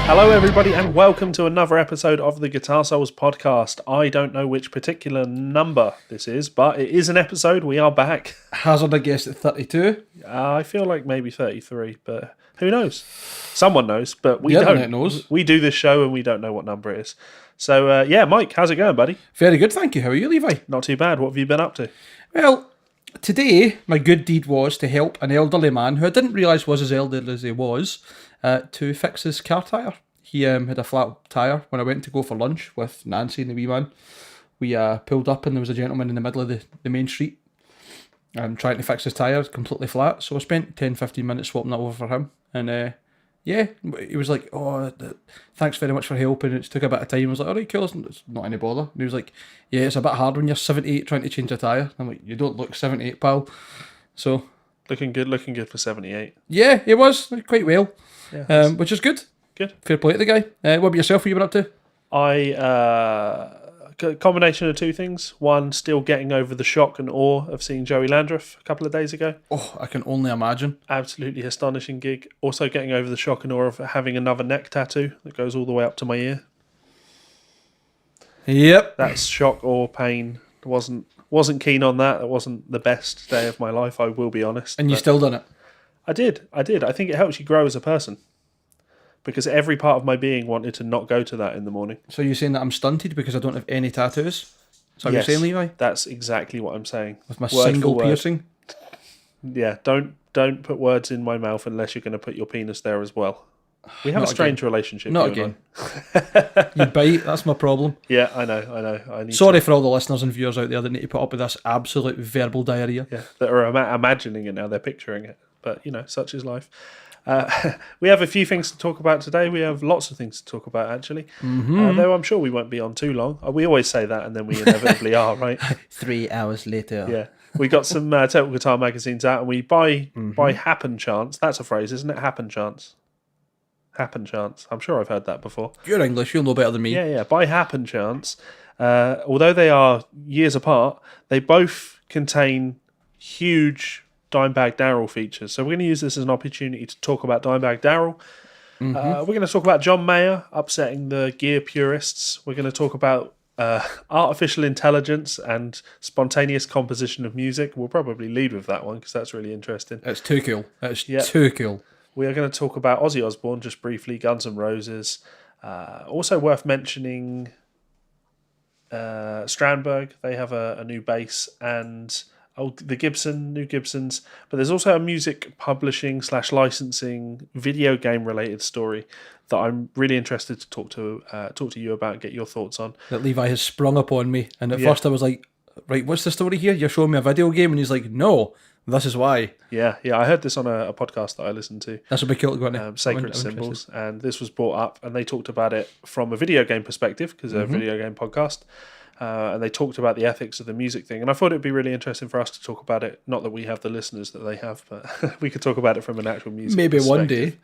Hello everybody and welcome to another episode of the Guitar Souls podcast. I don't know which particular number this is, but it is an episode. We are back. Hazard a guess at 32. I feel like maybe 33, but who knows? Someone knows, but we The don't. internet knows. We do this show and we don't know what number it is. So yeah, Mike, how's it going, buddy? Very good, thank you. How are you, Levi? Not too bad. What have you been up to? Well, today my good deed was to help an elderly man who I didn't realise was as elderly as he was to fix his car tyre. He had a flat tyre when I went to go for lunch with Nancy and the wee man. We pulled up and there was a gentleman in the middle of the main street trying to fix his tyre, completely flat. So I spent 10-15 minutes swapping that over for him. And yeah, he was like, oh, thanks very much for helping. It took a bit of time. I was like, all right, cool, it's not any bother. And he was like, yeah, it's a bit hard when you're 78 trying to change a tyre. I'm like, you don't look 78, pal. So Looking good for 78. yeah, he was quite well, Yeah, which is good. good. Fair play to the guy. What about yourself? What you been up to? A combination of two things. One, still getting over the shock and awe of seeing Joey Landreth a couple of days ago. Oh, I can only imagine. Absolutely astonishing gig. Also getting over the shock and awe of having another neck tattoo that goes all the way up to my ear. Yep. That's shock, awe, pain. Wasn't keen on that. It wasn't the best day of my life, I will be honest. And you But still done it. I did. I think it helps you grow as a person. Because every part of my being wanted to not go to that in the morning. So you're saying that I'm stunted because I don't have any tattoos? So Yes, you're saying, Levi? that's exactly what I'm saying. With my Word single for word. piercing? Yeah, don't put words in my mouth unless you're going to put your penis there as well. We have Not a strange relationship. Not you and again. You bite, that's my problem. Yeah, I know. I need Sorry for all the listeners and viewers out there that need to put up with this absolute verbal diarrhea. Yeah, that are imagining it now. They're picturing it. But, such is life. We have a few things to talk about today. We have lots of things to talk about, actually. Mm-hmm. Though I'm sure we won't be on too long. We always say that, and then we inevitably are, right? 3 hours later. Yeah. We got some Total Guitar magazines out, and we by happen chance. That's a phrase, isn't it? Happen chance. Happen chance. I'm sure I've heard that before. You're English, you'll know better than me. Yeah. By happen chance, although they are years apart, they both contain huge Dimebag Darrell features. So we're going to use this as an opportunity to talk about Dimebag Darrell. We're going to talk about John Mayer upsetting the gear purists. We're going to talk about artificial intelligence and spontaneous composition of music. We'll probably lead with that one because that's really interesting. It's too cool. It's too cool. We are going to talk about Ozzy Osbourne just briefly, Guns N' Roses. Also worth mentioning Strandberg. They have a new bass and the new Gibsons. But there's also a music publishing / licensing video game related story that I'm really interested to talk to you about, get your thoughts on. That Levi has sprung upon me. And at first I was like, right, what's the story here? You're showing me a video game? And he's like, no, this is why. Yeah. I heard this on a podcast that I listened to. That's a big cool to go into. Sacred Symbols, and this was brought up, and they talked about it from a video game perspective because they're a video game podcast, and they talked about the ethics of the music thing. And I thought it'd be really interesting for us to talk about it. Not that we have the listeners that they have, but we could talk about it from an actual music. Maybe one day.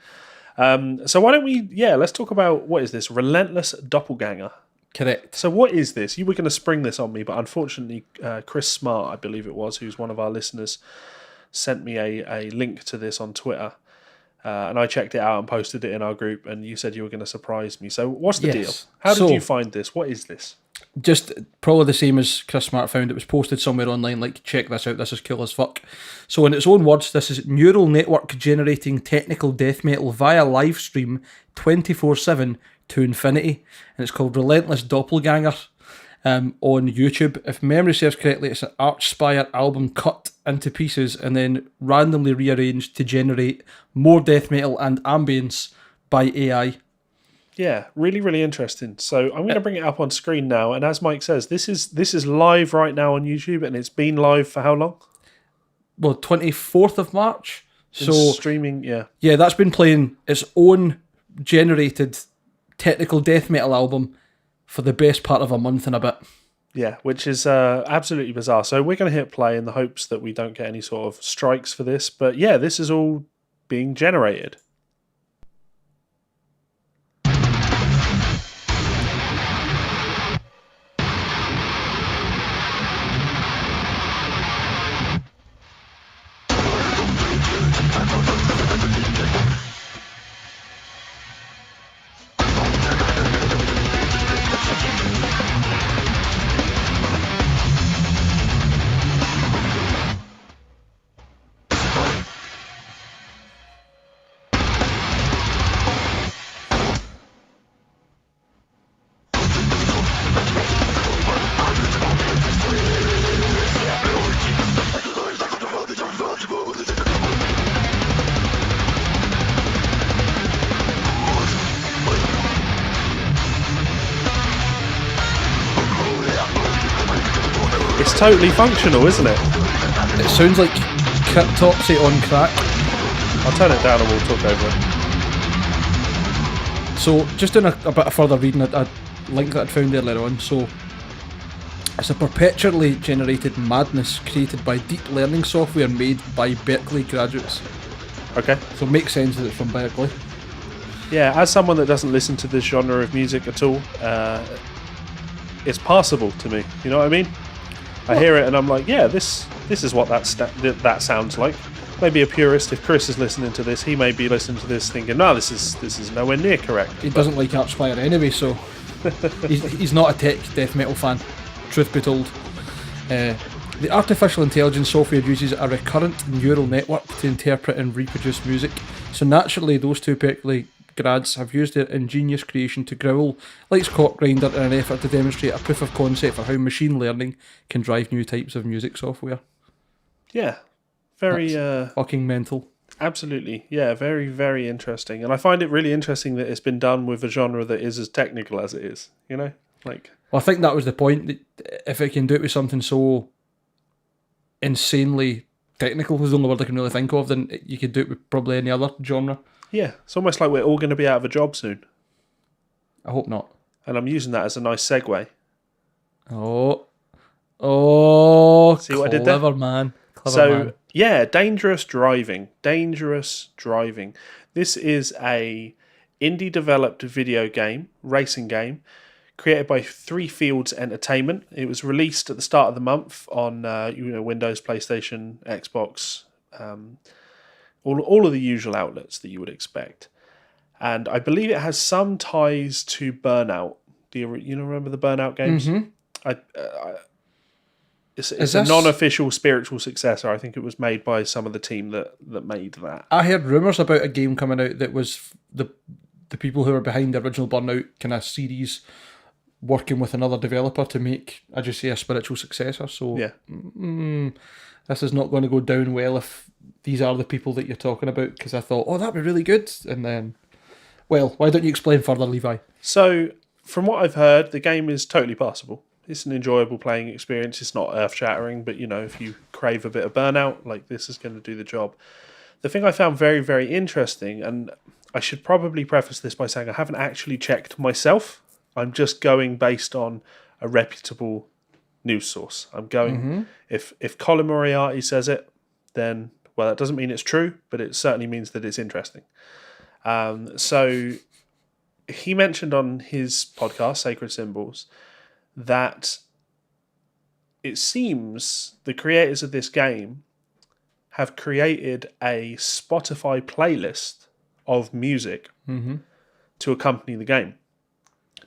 So why don't we? Yeah, let's talk about what is this Relentless Doppelganger. Correct. So what is this? You were going to spring this on me, but unfortunately, Chris Smart, I believe it was, who's one of our listeners, sent me a link to this on Twitter, and I checked it out and posted it in our group, and you said you were going to surprise me. So what's the deal? How did you find this? What is this? Just probably the same as Chris Smart found. It was posted somewhere online, like, check this out, this is cool as fuck. So in its own words, this is neural network generating technical death metal via live stream 24/7 to infinity, and it's called Relentless Doppelganger on YouTube. If memory serves correctly, it's an Archspire album cut into pieces and then randomly rearranged to generate more death metal and ambience by AI. Yeah, really, really interesting. So I'm going to bring it up on screen now, and as Mike says, this is live right now on YouTube, and it's been live for how long? Well, 24th of March. So streaming, yeah. Yeah, that's been playing its own generated technical death metal album for the best part of a month and a bit. Yeah, which is absolutely bizarre. So we're going to hit play in the hopes that we don't get any sort of strikes for this. But yeah, this is all being generated. It's totally functional, isn't it? It sounds like Cryptopsy on crack. I'll turn it down and we'll talk over it. So, just doing a bit of further reading, a link that I'd found earlier on. So, it's a perpetually generated madness created by deep learning software made by Berkeley graduates. Okay. So, it makes sense that it's from Berkeley. Yeah, as someone that doesn't listen to this genre of music at all, it's passable to me. You know what I mean? I hear it and I'm like, yeah, this is what that sounds like. Maybe a purist, if Chris is listening to this, he may be listening to this thinking, no, this is nowhere near correct. He doesn't like Archspire anyway, so he's not a tech death metal fan, truth be told. The artificial intelligence software uses a recurrent neural network to interpret and reproduce music. So naturally, those two Berkeley grads have used their ingenious creation to growl like Scott Grinder in an effort to demonstrate a proof of concept for how machine learning can drive new types of music software. Yeah. Very fucking mental. Absolutely, yeah, very, very interesting. And I find it really interesting that it's been done with a genre that is as technical as it is, you know? Like, well, I think that was the point. That if it can do it with something so insanely technical, is the only word I can really think of, then you could do it with probably any other genre. Yeah, it's almost like we're all going to be out of a job soon. I hope not. And I'm using that as a nice segue. Oh, see what I did clever there? Man. Yeah, dangerous driving. This is a indie developed video game, racing game, created by Three Fields Entertainment. It was released at the start of the month on Windows, PlayStation, Xbox, all of the usual outlets that you would expect. And I believe it has some ties to Burnout. Do you remember the Burnout games? Mm-hmm. It's a non-official spiritual successor. I think it was made by some of the team that made that. I heard rumours about a game coming out that was the people who were behind the original Burnout kind of series working with another developer to make, as you say, a spiritual successor. So yeah. This is not going to go down well if these are the people that you're talking about, because I thought, that'd be really good. And then, well, why don't you explain further, Levi? So, from what I've heard, the game is totally passable. It's an enjoyable playing experience. It's not earth-shattering, but, if you crave a bit of Burnout, like, this is going to do the job. The thing I found very, very interesting, and I should probably preface this by saying I haven't actually checked myself. I'm just going based on a reputable news source. I'm going, if Colin Moriarty says it, then, well, that doesn't mean it's true, but it certainly means that it's interesting. So he mentioned on his podcast, Sacred Symbols, that it seems the creators of this game have created a Spotify playlist of music to accompany the game.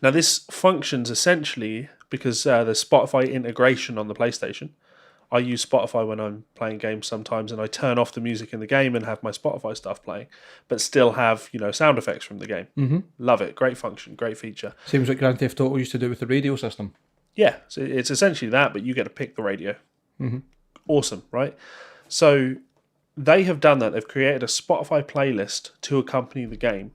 Now, this functions essentially because there's Spotify integration on the PlayStation. I use Spotify when I'm playing games sometimes, and I turn off the music in the game and have my Spotify stuff playing, but still have, sound effects from the game. Mm-hmm. Love it. Great function, great feature. Same as what Grand Theft Auto used to do with the radio system. Yeah, so it's essentially that, but you get to pick the radio. Mm-hmm. Awesome, right? So they have done that. They've created a Spotify playlist to accompany the game.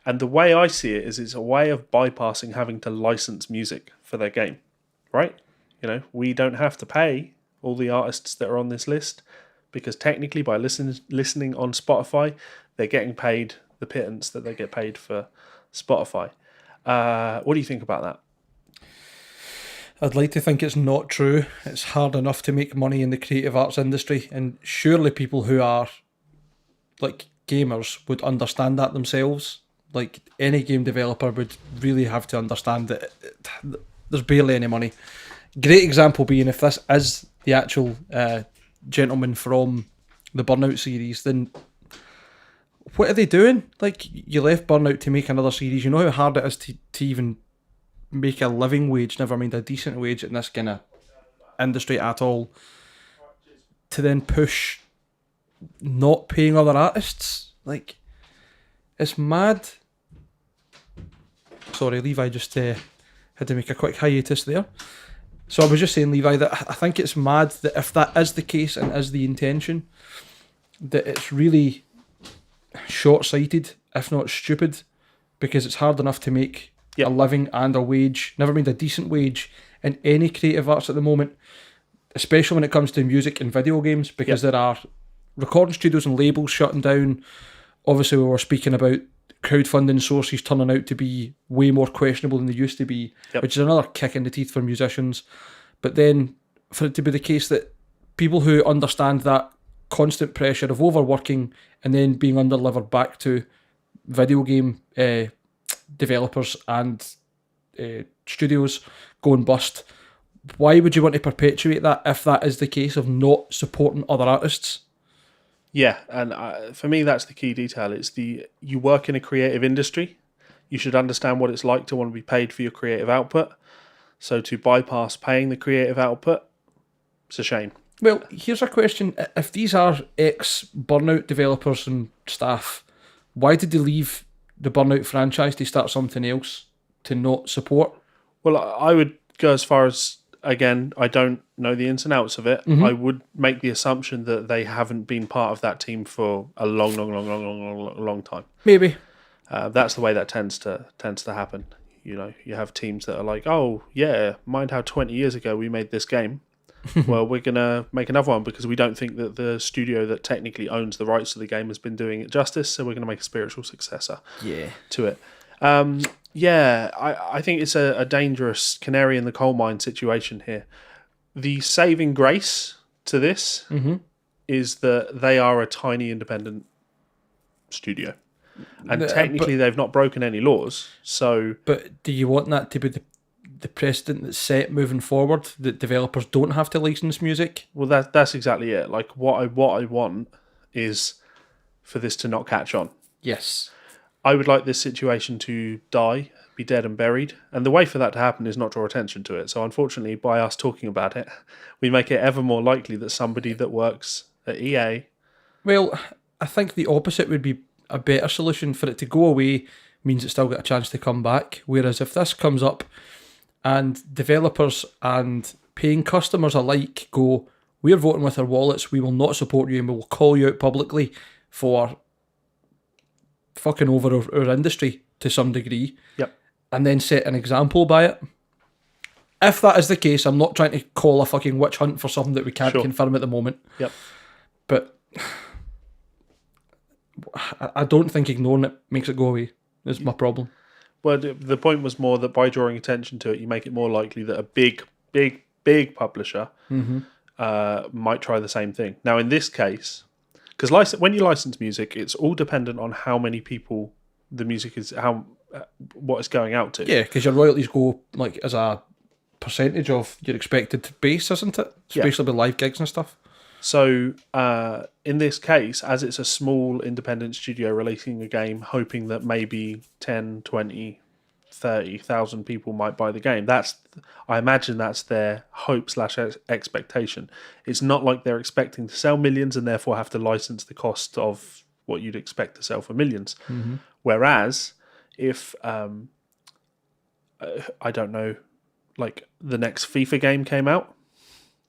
And the way I see it is it's a way of bypassing having to license music for their game, right? We don't have to pay all the artists that are on this list because technically by listening on Spotify, they're getting paid the pittance that they get paid for Spotify. What do you think about that? I'd like to think it's not true. It's hard enough to make money in the creative arts industry, and surely people who are like gamers would understand that themselves. Like any game developer would really have to understand that there's barely any money. Great example being if this is the actual gentleman from the Burnout series, then what are they doing? Like, you left Burnout to make another series. You know how hard it is to even make a living wage, never mind a decent wage in this kind of industry at all, to then push not paying other artists. Like, it's mad. Sorry, Levi just had to make a quick hiatus there. So I was just saying, Levi, that I think it's mad that if that is the case and is the intention, that it's really short-sighted, if not stupid, because it's hard enough to make a living and a wage, never mind a decent wage, in any creative arts at the moment. especially when it comes to music and video games, because there are recording studios and labels shutting down. Obviously, we were speaking about crowdfunding sources turning out to be way more questionable than they used to be, which is another kick in the teeth for musicians. But then for it to be the case that people who understand that constant pressure of overworking and then being under-delivered back to video game developers and studios going bust, why would you want to perpetuate that if that is the case of not supporting other artists? Yeah, and for me, that's the key detail. It's you work in a creative industry. You should understand what it's like to want to be paid for your creative output. So to bypass paying the creative output, it's a shame. Well, here's a question. If these are ex-Burnout developers and staff, why did they leave the Burnout franchise to start something else to not support? Well, I would go as far as, again, I don't know the ins and outs of it. I would make the assumption that they haven't been part of that team for a long time. Maybe. That's the way that tends to happen. You know, you have teams that are like, oh, yeah, mind how 20 years ago we made this game. Well, we're going to make another one because we don't think that the studio that technically owns the rights to the game has been doing it justice, so we're going to make a spiritual successor to it. I think it's a dangerous canary in the coal mine situation here. The saving grace to this is that they are a tiny independent studio. And technically they've not broken any laws, so... But do you want that to be the precedent that's set moving forward, that developers don't have to license music? Well, that's exactly it. Like, what I want is for this to not catch on. Yes. I would like this situation to die, be dead and buried, and the way for that to happen is not draw attention to it. So unfortunately, by us talking about it, we make it ever more likely that somebody that works at EA... Well, I think the opposite would be a better solution. For it to go away means it's still got a chance to come back, whereas if this comes up and developers and paying customers alike go, we're voting with our wallets, we will not support you and we will call you out publicly for fucking over our industry to some degree, and then set an example by it. If that is the case, I'm not trying to call a fucking witch hunt for something that we can't confirm at the moment. But I don't think ignoring it makes it go away. Is my problem. Well, the point was more that by drawing attention to it, you make it more likely that a big publisher might try the same thing. Now, in this case, because when you license music, it's all dependent on how many people the music is, what it's going out to. Yeah, because your royalties go like as a percentage of your expected base, isn't it? Especially with live gigs and stuff. So, in this case, as it's a small independent studio releasing a game, hoping that maybe 10, 20, 30,000 people might buy the game, I imagine that's their hope / expectation. It's not like they're expecting to sell millions and therefore have to license the cost of what you'd expect to sell for millions. Whereas, if, I don't know, like the next FIFA game came out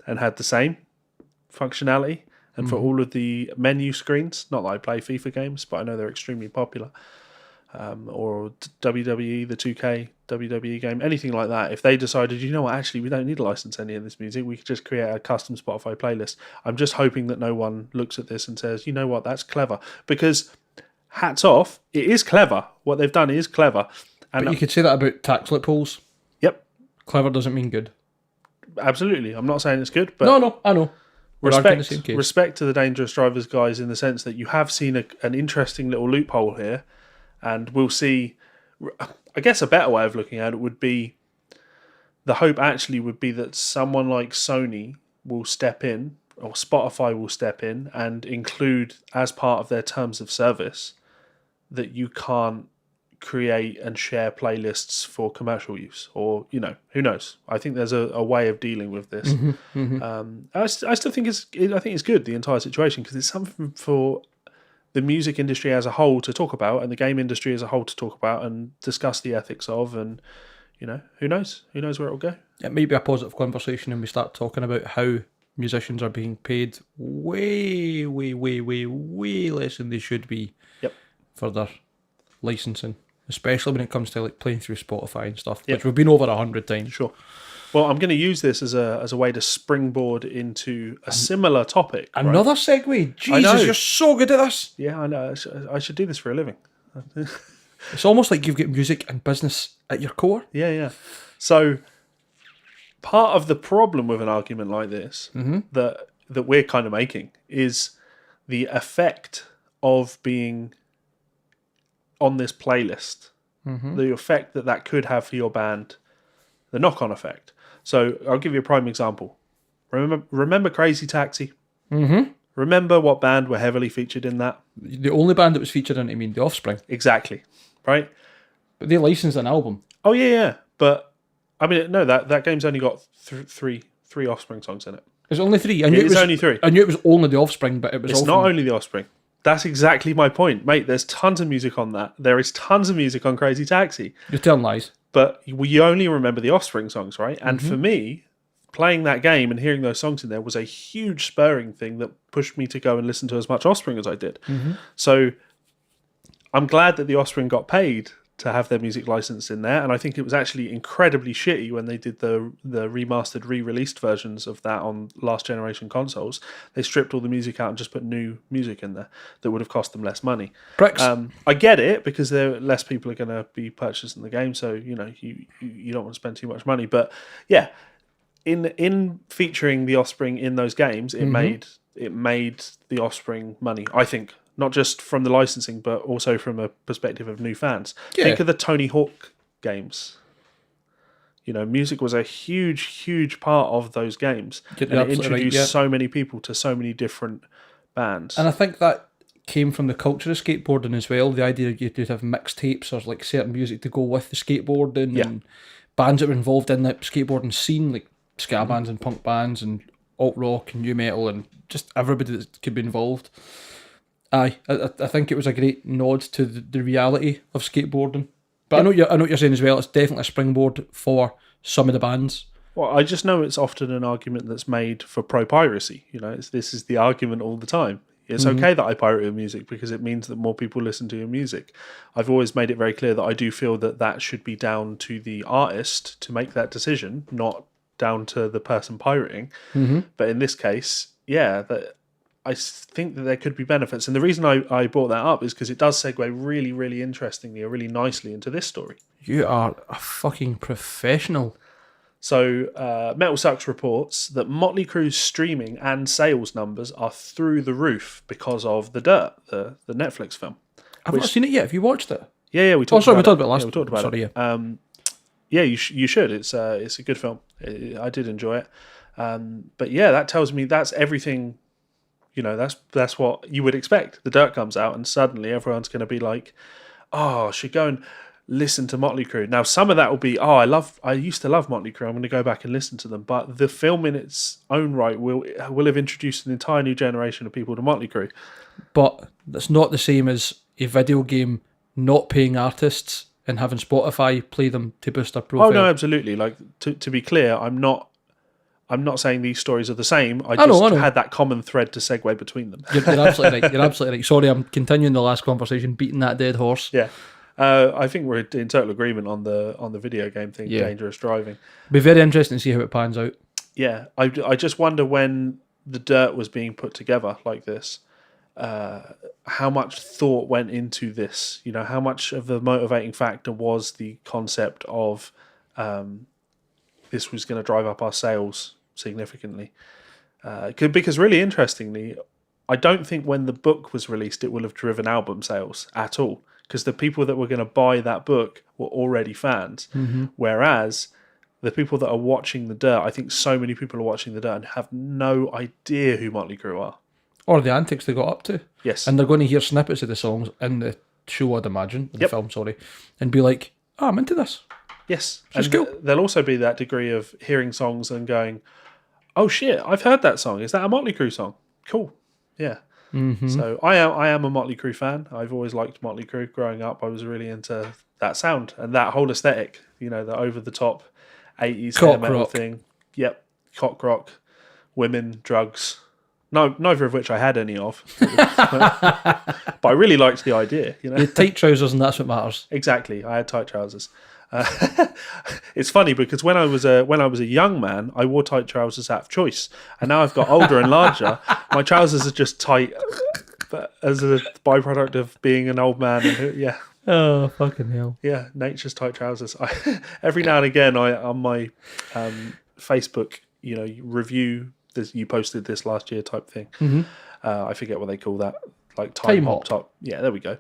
and had the same functionality, and for all of the menu screens, not that I play FIFA games, but I know they're extremely popular, or WWE, the 2K WWE game, anything like that, if they decided, you know what, actually we don't need to license any of this music, we could just create a custom Spotify playlist. I'm just hoping that no one looks at this and says, you know what, that's clever, because hats off, it is clever. What they've done is clever. And but you could say that about tax loopholes. Yep. Clever doesn't mean good. Absolutely. I'm not saying it's good, but... No, I know. Respect to the Dangerous Drivers guys in the sense that you have seen an interesting little loophole here, and we'll see. I guess a better way of looking at it would be the hope actually would be that someone like Sony will step in, or Spotify will step in and include as part of their terms of service that you can't create and share playlists for commercial use, or who knows. I think there's a way of dealing with this. I still think it's good, the entire situation, because it's something for the music industry as a whole to talk about, and the game industry as a whole to talk about and discuss the ethics of, and who knows where it'll go. It may be a positive conversation and we start talking about how musicians are being paid way less than they should be for their licensing, especially when it comes to like playing through Spotify and stuff, which we've been over 100 times. Sure. Well, I'm going to use this as a way to springboard into a similar topic. Another right? segue. I know. Jesus, you're so good at this. Yeah, I know. I should do this for a living. It's almost like you've got music and business at your core. Yeah. So part of the problem with an argument like this that we're kind of making is the effect of being on this playlist, the effect that could have for your band, the knock-on effect. So I'll give you a prime example. Remember Crazy Taxi? Mm-hmm. Remember what band were heavily featured in that? The only band that was featured in it, I mean, The Offspring. Exactly, right? But they licensed an album. Oh, yeah. But, I mean, no, that game's only got three Offspring songs in it. There's only 3. It's only 3. I knew it was only The Offspring, but It's not only The Offspring. That's exactly my point. Mate, there's tons of music on that. There is tons of music on Crazy Taxi. You're telling lies. But you only remember the Offspring songs, right? And for me, playing that game and hearing those songs in there was a huge spurring thing that pushed me to go and listen to as much Offspring as I did. So I'm glad that the Offspring got paid to have their music licensed in there, and I think it was actually incredibly shitty when they did the remastered, re-released versions of that on last generation consoles. They stripped all the music out and just put new music in there that would have cost them less money. Pricks. I get it, because less people are going to be purchasing the game, so you don't want to spend too much money. But yeah, in featuring the Offspring in those games, it made the Offspring money, I think. Not just from the licensing, but also from a perspective of new fans. Yeah. Think of the Tony Hawk games. Music was a huge, huge part of those games. You're and it absolutely introduced right, yeah. so many people to so many different bands. And I think that came from the culture of skateboarding as well. The idea that you'd have mixtapes or like certain music to go with the skateboarding, and bands that were involved in the skateboarding scene, like ska bands and punk bands and alt rock and new metal, and just everybody that could be involved. I think it was a great nod to the reality of skateboarding. But I know what you're saying as well. It's definitely a springboard for some of the bands. Well, I just know it's often an argument that's made for pro-piracy. This is the argument all the time. It's okay that I pirate your music because it means that more people listen to your music. I've always made it very clear that I do feel that should be down to the artist to make that decision, not down to the person pirating. But in this case, I think that there could be benefits. And the reason I brought that up is because it does segue really, really interestingly or really nicely into this story. You are a fucking professional. So Metal Sucks reports that Motley Crue's streaming and sales numbers are through the roof because of The Dirt, the Netflix film. I've not seen it yet. Have you watched it? Yeah, we talked we about talked about it last. Yeah, we talked about sorry, it. yeah. Yeah, you should. It's a good film. I did enjoy it. But yeah, that tells me that's everything. That's what you would expect. The Dirt comes out and suddenly everyone's going to be like, oh, I should go and listen to Motley Crue. Now, some of that will be, I used to love Motley Crue, I'm going to go back and listen to them. But the film in its own right will have introduced an entire new generation of people to Motley Crue. But that's not the same as a video game not paying artists and having Spotify play them to boost their profile. Oh, no, absolutely. Like, to be clear, I'm not saying these stories are the same. I just had that common thread to segue between them. You're absolutely right. You're absolutely right. Sorry, I'm continuing the last conversation, beating that dead horse. Yeah. I think we're in total agreement on the video game thing, dangerous driving. Be very interesting to see how it pans out. Yeah. I just wonder when The Dirt was being put together like this, how much thought went into this. How much of the motivating factor was the concept of this was going to drive up our sales significantly. Because really interestingly, I don't think when the book was released it will have driven album sales at all, because the people that were going to buy that book were already fans. Whereas the people that are watching The Dirt, I think so many people are watching The Dirt and have no idea who Motley Crue are. Or the antics they got up to. Yes. And they're going to hear snippets of the songs in the show, I'd imagine, in the film, and be like, oh, I'm into this. Yes. Which is cool. There'll also be that degree of hearing songs and going, oh shit, I've heard that song. Is that a Motley Crue song? Cool. Yeah. So I am a Motley Crue fan. I've always liked Motley Crue. Growing up, I was really into that sound and that whole aesthetic, the over-the-top 80s hair metal thing. Yep. Cock rock, women, drugs. No, neither of which I had any of. But I really liked the idea. You had tight trousers and that's what matters. Exactly. I had tight trousers. It's funny because when I was a young man, I wore tight trousers out of choice, and now I've got older and larger. My trousers are just tight, but as a byproduct of being an old man. And yeah, Oh, fucking hell. yeah, nature's tight trousers. Every now and again, I on my Facebook, review this. You posted this last year type thing. Mm-hmm. I forget what they call that, like time hop top. Yeah, there we go.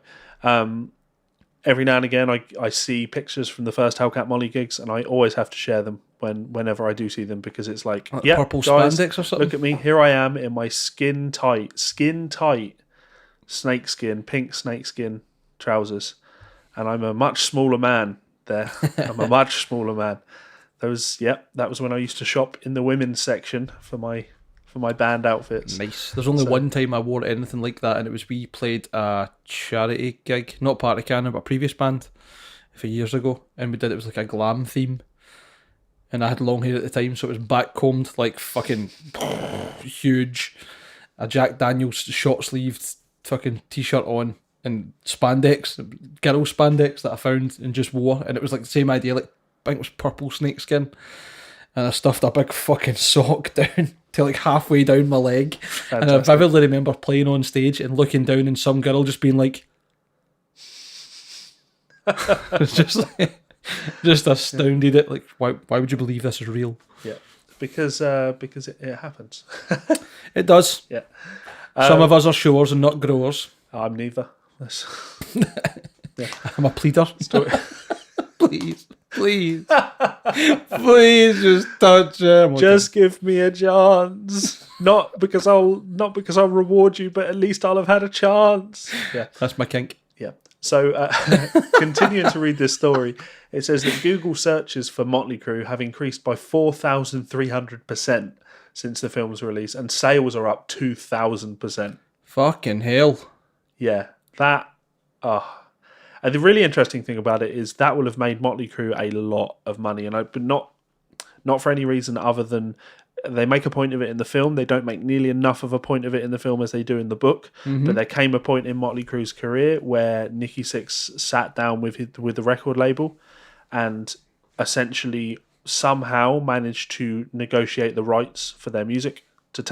Every now and again, I see pictures from the first Hellcat Molly gigs, and I always have to share them whenever I do see them, because it's like yeah, purple guys, spandex or something. look at me, here I am in my skin tight snakeskin, pink snakeskin trousers, and I'm a much smaller man there. I'm a much smaller man. That was when I used to shop in the women's section for my band outfits. Nice. There's only one time I wore anything like that, and it was we played a charity gig, not Party Cannon, but a previous band a few years ago, and it was like a glam theme, and I had long hair at the time, so it was back combed, like fucking huge, a Jack Daniels short sleeved fucking t-shirt on, and spandex, girl spandex that I found and just wore, and it was like the same idea, like I think it was purple snakeskin, and I stuffed a big fucking sock down to like halfway down my leg. Fantastic. And I vividly remember playing on stage and looking down and some girl just being like, it's just astounded at like, why would you believe this is real? Yeah, because it happens. It does. Yeah. Some of us are showers and not growers. I'm neither. Yeah. I'm a pleader. Please, just touch him. Just give me a chance. Not because I'll reward you, but at least I'll have had a chance. Yeah, that's my kink. Yeah. So, continuing to read this story, it says that Google searches for Motley Crue have increased by 4,300% since the film's release, and sales are up 2,000%. Fucking hell. Yeah, that. And the really interesting thing about it is that will have made Motley Crue a lot of money, but not for any reason other than they make a point of it in the film. They don't make nearly enough of a point of it in the film as they do in the book. Mm-hmm. But there came a point in Motley Crue's career where Nicky Sixx sat down with the record label and essentially somehow managed to negotiate the rights for their music, to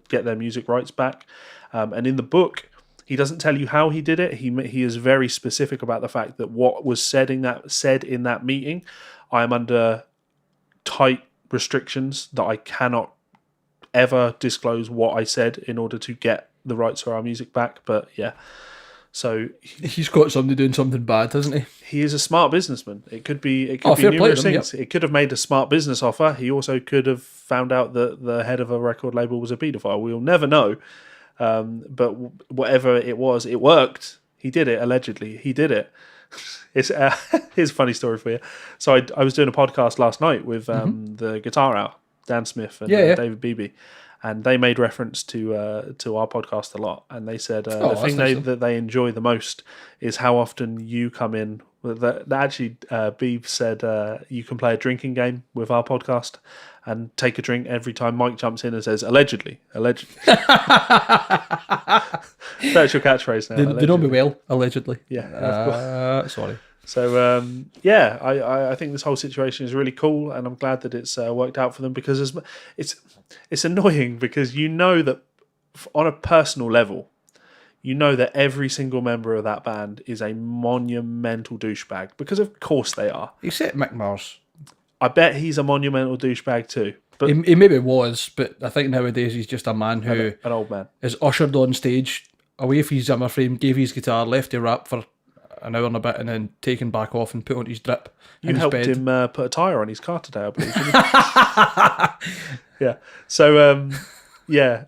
get their music rights back. And in the book, he doesn't tell you how he did it. He is very specific about the fact that what was said in that meeting, I am under tight restrictions that I cannot ever disclose what I said in order to get the rights for our music back. But yeah, so he's got somebody doing something bad, hasn't he? He is a smart businessman. It could be numerous things. Yep. It could have made a smart business offer. He also could have found out that the head of a record label was a paedophile. We'll never know. But whatever it was, it worked. He did it, allegedly. He did it. Here's a funny story for you. So I was doing a podcast last night with the Guitar Hour, Dan Smith and David Beebe, and they made reference to our podcast a lot. And they said the thing that they enjoy the most is how often you come in. Beebe said you can play a drinking game with our podcast and take a drink every time Mike jumps in and says, allegedly. That's your catchphrase now. They know me well, allegedly. Yeah. Sorry. So, I think this whole situation is really cool, and I'm glad that it's worked out for them, because it's annoying because you know that on a personal level, you know that every single member of that band is a monumental douchebag, because of course they are. Except Mick Mars. I bet he's a monumental douchebag too. But he maybe was, but I think nowadays he's just a man who... An old man. Is ushered on stage, away from his Zimmer frame, gave his guitar, left to rap for an hour and a bit, and then taken back off and put on his drip. You helped him put a tyre on his car today, I believe. Yeah. So,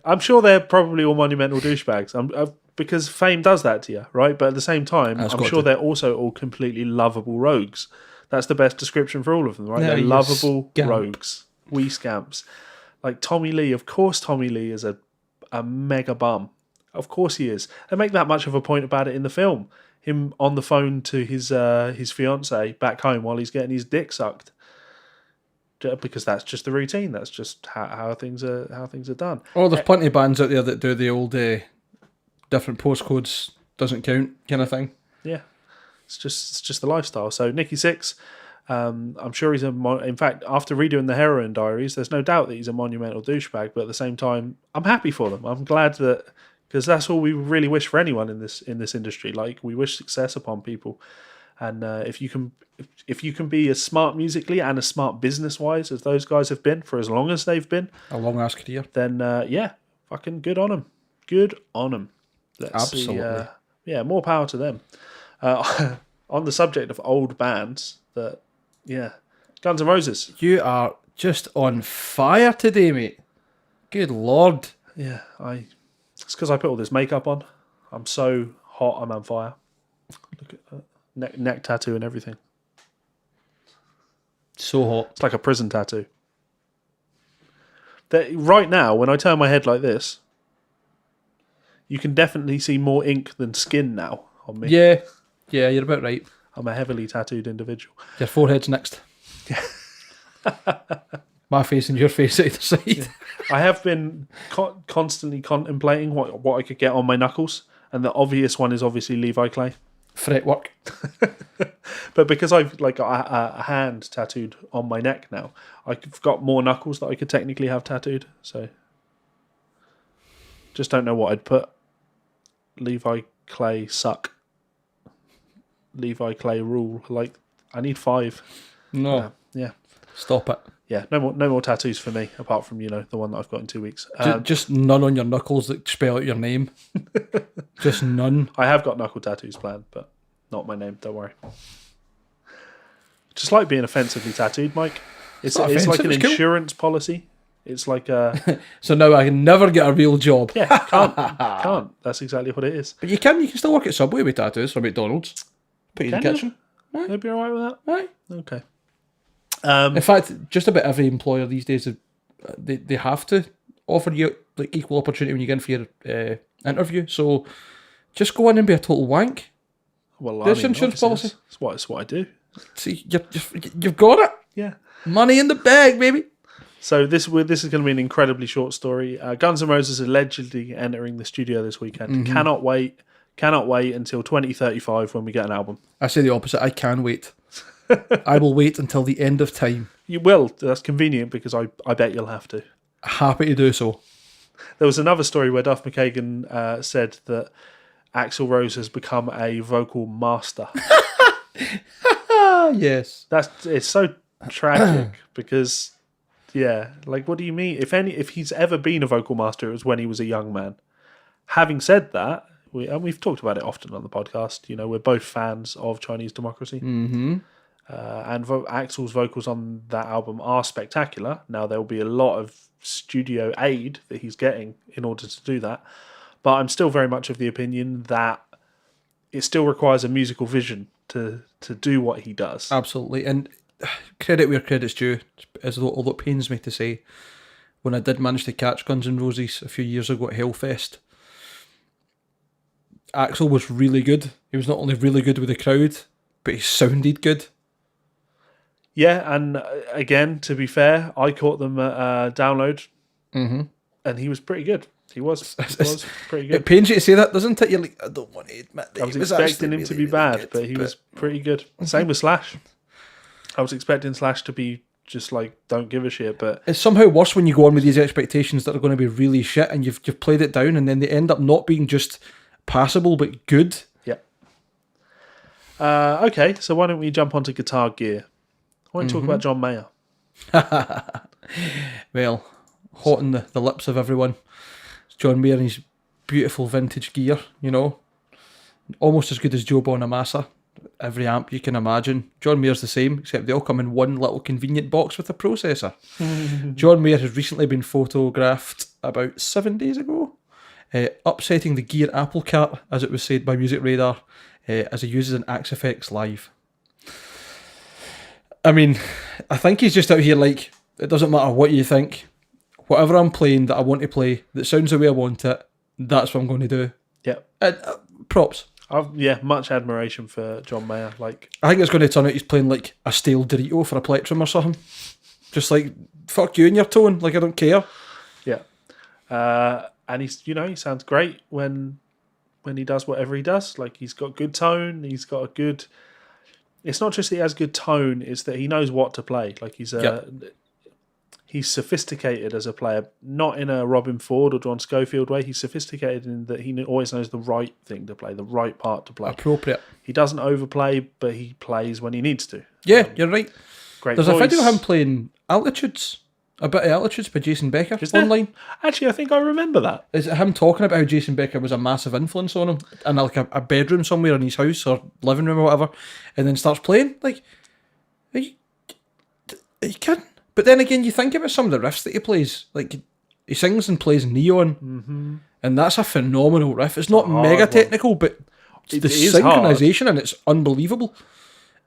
I'm sure they're probably all monumental douchebags. Because fame does that to you, right? But at the same time, I'm sure they're also all completely lovable rogues. That's the best description for all of them, right? They're lovable rogues. Wee scamps. Like Tommy Lee. Of course Tommy Lee is a mega bum. Of course he is. They make that much of a point about it in the film. Him on the phone to his fiancée back home while he's getting his dick sucked. Because that's just the routine. That's just how things are done. Oh, there's plenty of bands out there that do the old different postcodes doesn't count kind of thing. Yeah. It's just the lifestyle. So Nicky Sixx, I'm sure he's in fact, after redoing the Heroin Diaries, there's no doubt that he's a monumental douchebag. But at the same time, I'm happy for them. I'm glad that, because that's all we really wish for anyone in this industry. Like, we wish success upon people, and if you can be as smart musically and as smart business wise as those guys have been for as long as they've been, A long ass career. then yeah, fucking good on them. Good on them. Absolutely. Yeah, more power to them. On the subject of old bands, Guns N' Roses. You are just on fire today, mate. Good Lord. Yeah, it's because I put all this makeup on. I'm so hot, I'm on fire. Look at that. Neck tattoo and everything. So hot. It's like a prison tattoo. Right now, when I turn my head like this, you can definitely see more ink than skin now on me. Yeah, you're about right. I'm a heavily tattooed individual. Your forehead's next. My face and your face either side. Yeah. I have been constantly contemplating what I could get on my knuckles, and the obvious one is obviously Levi clay. Fretwork. But because I've got a hand tattooed on my neck now, I've got more knuckles that I could technically have tattooed. So just don't know what I'd put. Levi clay suck. Levi clay rule. Like, I need 5. No. Yeah. Stop it. Yeah, no more tattoos for me, apart from, the one that I've got in 2 weeks. Just none on your knuckles that spell out your name. Just none. I have got knuckle tattoos planned, but not my name, don't worry. Just like being offensively tattooed, Mike. It's like an insurance policy. It's like a... So now I can never get a real job. Yeah, can't. That's exactly what it is. But you can still work at Subway with tattoos or McDonald's. Put you in the Can kitchen. Maybe you're alright with that? Aye. Okay. In fact, just about every employer these days, they have to offer you like equal opportunity when you get in for your interview. So just go in and be a total wank. Well, There's insurance policy. It's what I do. See, you've got it. Yeah. Money in the bag, baby. So this is going to be an incredibly short story. Guns N' Roses allegedly entering the studio this weekend. Mm-hmm. Cannot wait until 2035 when we get an album. I say the opposite. I can wait. I will wait until the end of time. You will. That's convenient because I bet you'll have to. Happy to do so. There was another story where Duff McKagan said that Axl Rose has become a vocal master. Yes. It's so tragic because, yeah, like, what do you mean? If he's ever been a vocal master, it was when he was a young man. Having said that, we've talked about it often on the podcast. We're both fans of Chinese Democracy. Mm-hmm. And Axl's vocals on that album are spectacular. Now, there will be a lot of studio aid that he's getting in order to do that. But I'm still very much of the opinion that it still requires a musical vision to do what he does. Absolutely. And credit where credit's due, although it pains me to say, when I did manage to catch Guns N' Roses a few years ago at Hellfest, Axl was really good. He was not only really good with the crowd, but he sounded good. Yeah, and again, to be fair, I caught them at Download, mm-hmm. and he was pretty good. He was pretty good. It pains you to say that, doesn't it? You're like, I don't want to admit that I was expecting him to be bad, but he was pretty good. Same with Slash. I was expecting Slash to be just like, don't give a shit, but it's somehow worse when you go on with these expectations that are going to be really shit, and you've played it down, and then they end up not being just passable but good. Yeah. Okay, so why don't we jump onto Guitar Gear? Why don't you talk about John Mayer? Well, hot in the lips of everyone. It's John Mayer and his beautiful vintage gear, almost as good as Joe Bonamassa. Every amp you can imagine. John Mayer's the same, except they all come in one little convenient box with a processor. John Mayer has recently been photographed about 7 days ago, upsetting the gear apple cart, as it was said by Music Radar, as he uses an Axe FX Live. I mean, I think he's just out here like, it doesn't matter what you think. Whatever I'm playing that I want to play, that sounds the way I want it, that's what I'm going to do. Yeah. Props. Much admiration for John Mayer. Like, I think it's going to turn out he's playing like a stale Dorito for a plectrum or something. Just like, fuck you and your tone, like I don't care. Yeah. And he's, he sounds great when he does whatever he does. Like, he's got good tone, he's got a good it's not just that he has good tone; it's that he knows what to play. Like he's sophisticated as a player, not in a Robin Ford or John Schofield way. He's sophisticated in that he always knows the right thing to play, the right part to play. Appropriate. He doesn't overplay, but he plays when he needs to. Yeah, you're right. Great There's voice. a video of him playing Altitudes, a bit of Altitudes by Jason Becker online. Actually, I think I remember that. Is it him talking about how Jason Becker was a massive influence on him in like a bedroom somewhere in his house or living room or whatever, and then starts playing? Like, are you kidding? But then again, you think about some of the riffs that he plays. Like, he sings and plays Neon, and that's a phenomenal riff. It's not mega technical, but the synchronization and it's unbelievable.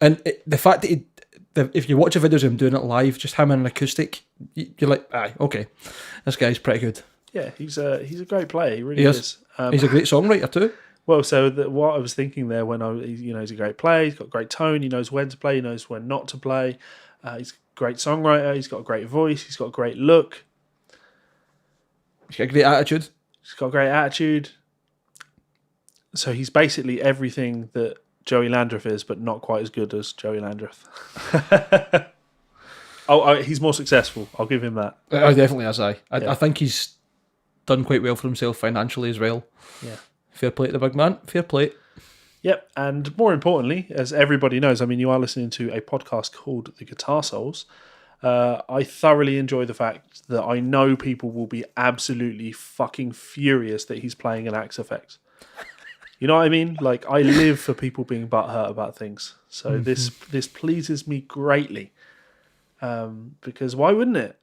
And the fact that if you watch the videos of him doing it live, just him in an acoustic, you're like, aye, okay, this guy's pretty good. Yeah, he's a great player. He really is. He's a great songwriter too. Well, so what I was thinking there he's a great player. He's got great tone. He knows when to play. He knows when not to play. He's a great songwriter. He's got a great voice. He's got a great look. He's got a great attitude. He's got a great attitude. So he's basically everything that Joey Landreth is, but not quite as good as Joey Landreth. He's more successful. I'll give him that. Definitely is. I think he's done quite well for himself financially as well. Yeah. Fair play to the big man. Fair play. Yep, and more importantly, as everybody knows, I mean, you are listening to a podcast called The Guitar Souls. I thoroughly enjoy the fact that I know people will be absolutely fucking furious that he's playing an Axe Effect. You know what I mean? Like, I live for people being butthurt about things. So this pleases me greatly. Because why wouldn't it?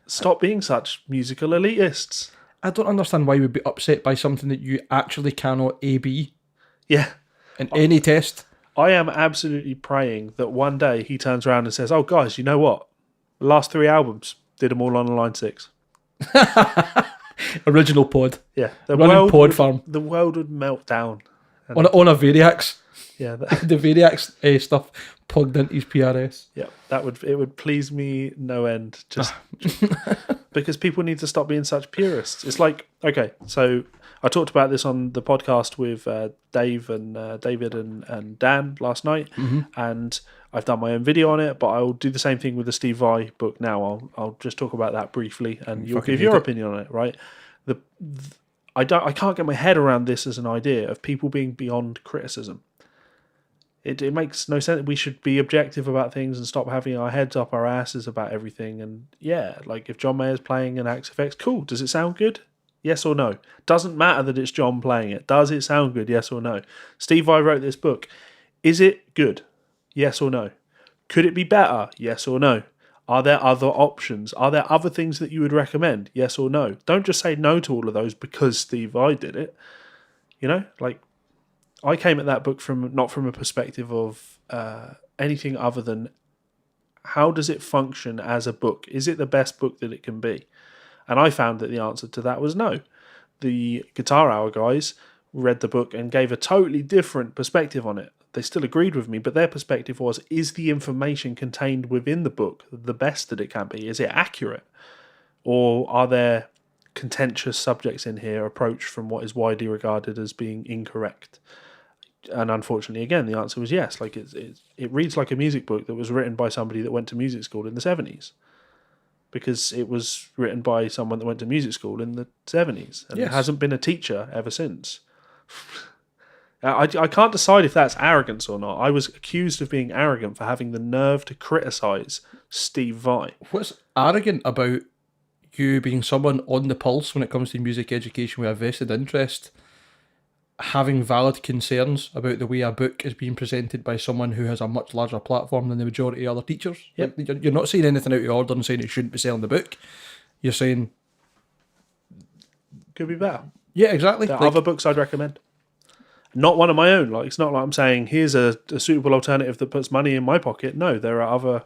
Stop being such musical elitists. I don't understand why we'd be upset by something that you actually cannot A-B. Yeah. In any test. I am absolutely praying that one day he turns around and says, oh, guys, you know what? The last 3 albums, did them all on a Line 6. Original pod. Yeah. Pod farm. The world would melt down. On a Variax. Yeah. The Variax stuff plugged into his PRS. Yeah. It would please me no end. Just because people need to stop being such purists. It's like, okay, so I talked about this on the podcast with David and Dan last night, and I've done my own video on it, but I'll do the same thing with the Steve Vai book now. I'll just talk about that briefly, and you'll give your opinion on it, right? I can't get my head around this as an idea of people being beyond criticism. It makes no sense. We should be objective about things and stop having our heads up our asses about everything. And yeah, like if John Mayer's playing an Axe Effects, cool. Does it sound good? Yes or no? Doesn't matter that it's John playing it. Does it sound good? Yes or no? Steve Vai wrote this book. Is it good? Yes or no? Could it be better? Yes or no? Are there other options? Are there other things that you would recommend? Yes or no? Don't just say no to all of those because Steve Vai did it. You know, like I came at that book not from a perspective of anything other than how does it function as a book? Is it the best book that it can be? And I found that the answer to that was no. The Guitar Hour guys read the book and gave a totally different perspective on it. They still agreed with me, but their perspective was, is the information contained within the book the best that it can be? Is it accurate? Or are there contentious subjects in here approached from what is widely regarded as being incorrect? And unfortunately, again, the answer was yes. Like it reads like a music book that was written by somebody that went to music school in the 70s. Because it was written by someone that went to music school in the 70s. And it hasn't been a teacher ever since. I can't decide if that's arrogance or not. I was accused of being arrogant for having the nerve to criticise Steve Vai. What's arrogant about you being someone on the pulse when it comes to music education with a vested interest, having valid concerns about the way a book is being presented by someone who has a much larger platform than the majority of other teachers? Yep. Like, you're not saying anything out of order and saying it shouldn't be selling the book. You're saying... Could be better. Yeah, exactly. There are other books I'd recommend. Not one of my own. Like, it's not like I'm saying, here's a suitable alternative that puts money in my pocket. No, there are other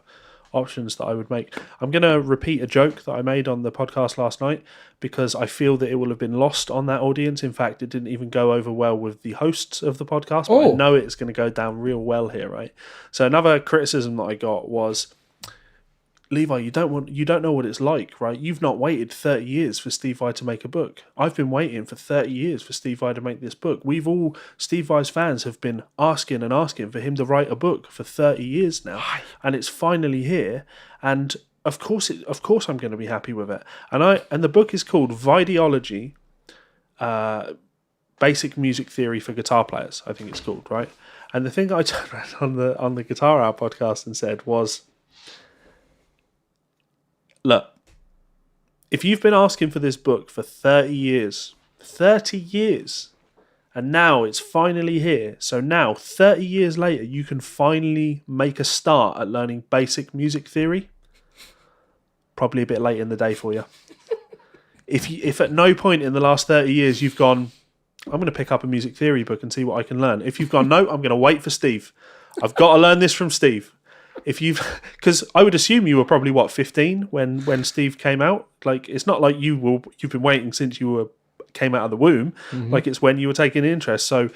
options that I would make. I'm going to repeat a joke that I made on the podcast last night because I feel that it will have been lost on that audience. In fact, it didn't even go over well with the hosts of the podcast, but I know it's going to go down real well here, right? So another criticism that I got was, Levi, you don't know what it's like, right? You've not waited 30 years for Steve Vai to make a book. I've been waiting for 30 years for Steve Vai to make this book. Steve Vai's fans have been asking and asking for him to write a book for 30 years now, and it's finally here. And of course I'm going to be happy with it. And the book is called Videology, Basic Music Theory for Guitar Players, I think it's called, right? And the thing I turned around on the Guitar Hour podcast and said was, look, if you've been asking for this book for 30 years, and now it's finally here, so now, 30 years later, you can finally make a start at learning basic music theory, probably a bit late in the day for you. If at no point in the last 30 years you've gone, I'm going to pick up a music theory book and see what I can learn. If you've gone, no, I'm going to wait for Steve. I've got to learn this from Steve. Because I would assume you were probably 15 when Steve came out. Like, it's not like you've been waiting since you came out of the womb. Mm-hmm. Like, it's when you were taking interest. So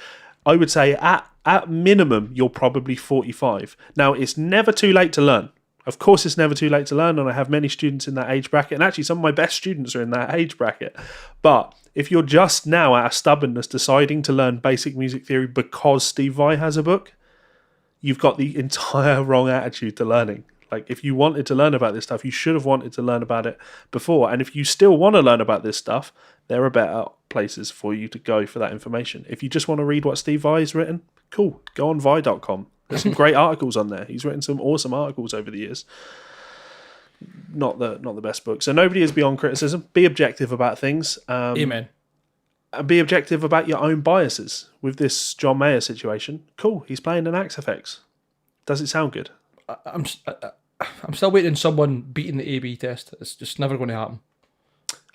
I would say at minimum you're probably 45. Now, it's never too late to learn. Of course, it's never too late to learn, and I have many students in that age bracket, and actually some of my best students are in that age bracket. But if you're just now out of stubbornness deciding to learn basic music theory because Steve Vai has a book, you've got the entire wrong attitude to learning. Like, if you wanted to learn about this stuff, you should have wanted to learn about it before. And if you still want to learn about this stuff, there are better places for you to go for that information. If you just want to read what Steve Vai has written, cool, go on Vai.com. There's some great articles on there. He's written some awesome articles over the years. Not the best book. So nobody is beyond criticism. Be objective about things. Amen. And be objective about your own biases. With this John Mayer situation, cool, he's playing an Axe FX. Does it sound good? I'm still waiting on someone beating the A/B test. It's just never going to happen.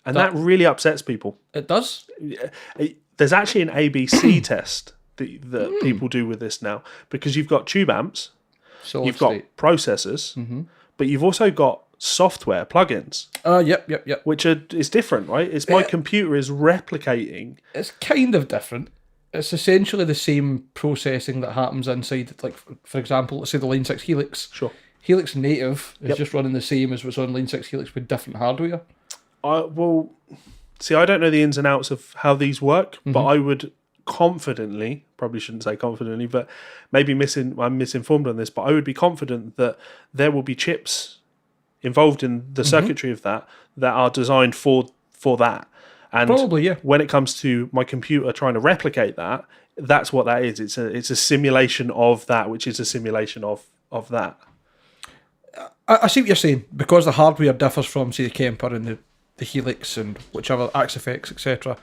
And that really upsets people. It does? There's actually an ABC test that people do with this now, because you've got tube amps, you've got processors, but you've also got software plugins. Yep. Which is different, right? It's my computer is replicating. It's kind of different. It's essentially the same processing that happens inside, like, for example, let's say the Line 6 Helix. Sure. Helix Native is just running the same as what's on Line 6 Helix with different hardware. Well, see, I don't know the ins and outs of how these work, but I would confidently, probably shouldn't say confidently, but maybe I'm misinformed on this, but I would be confident that there will be chips involved in the circuitry of that are designed for that. And probably, yeah. When it comes to my computer trying to replicate that, that's what that is. It's a simulation of that, which is a simulation of that. I see what you're saying. Because the hardware differs from, say, the Kemper and the Helix and whichever Axe FX, etc.,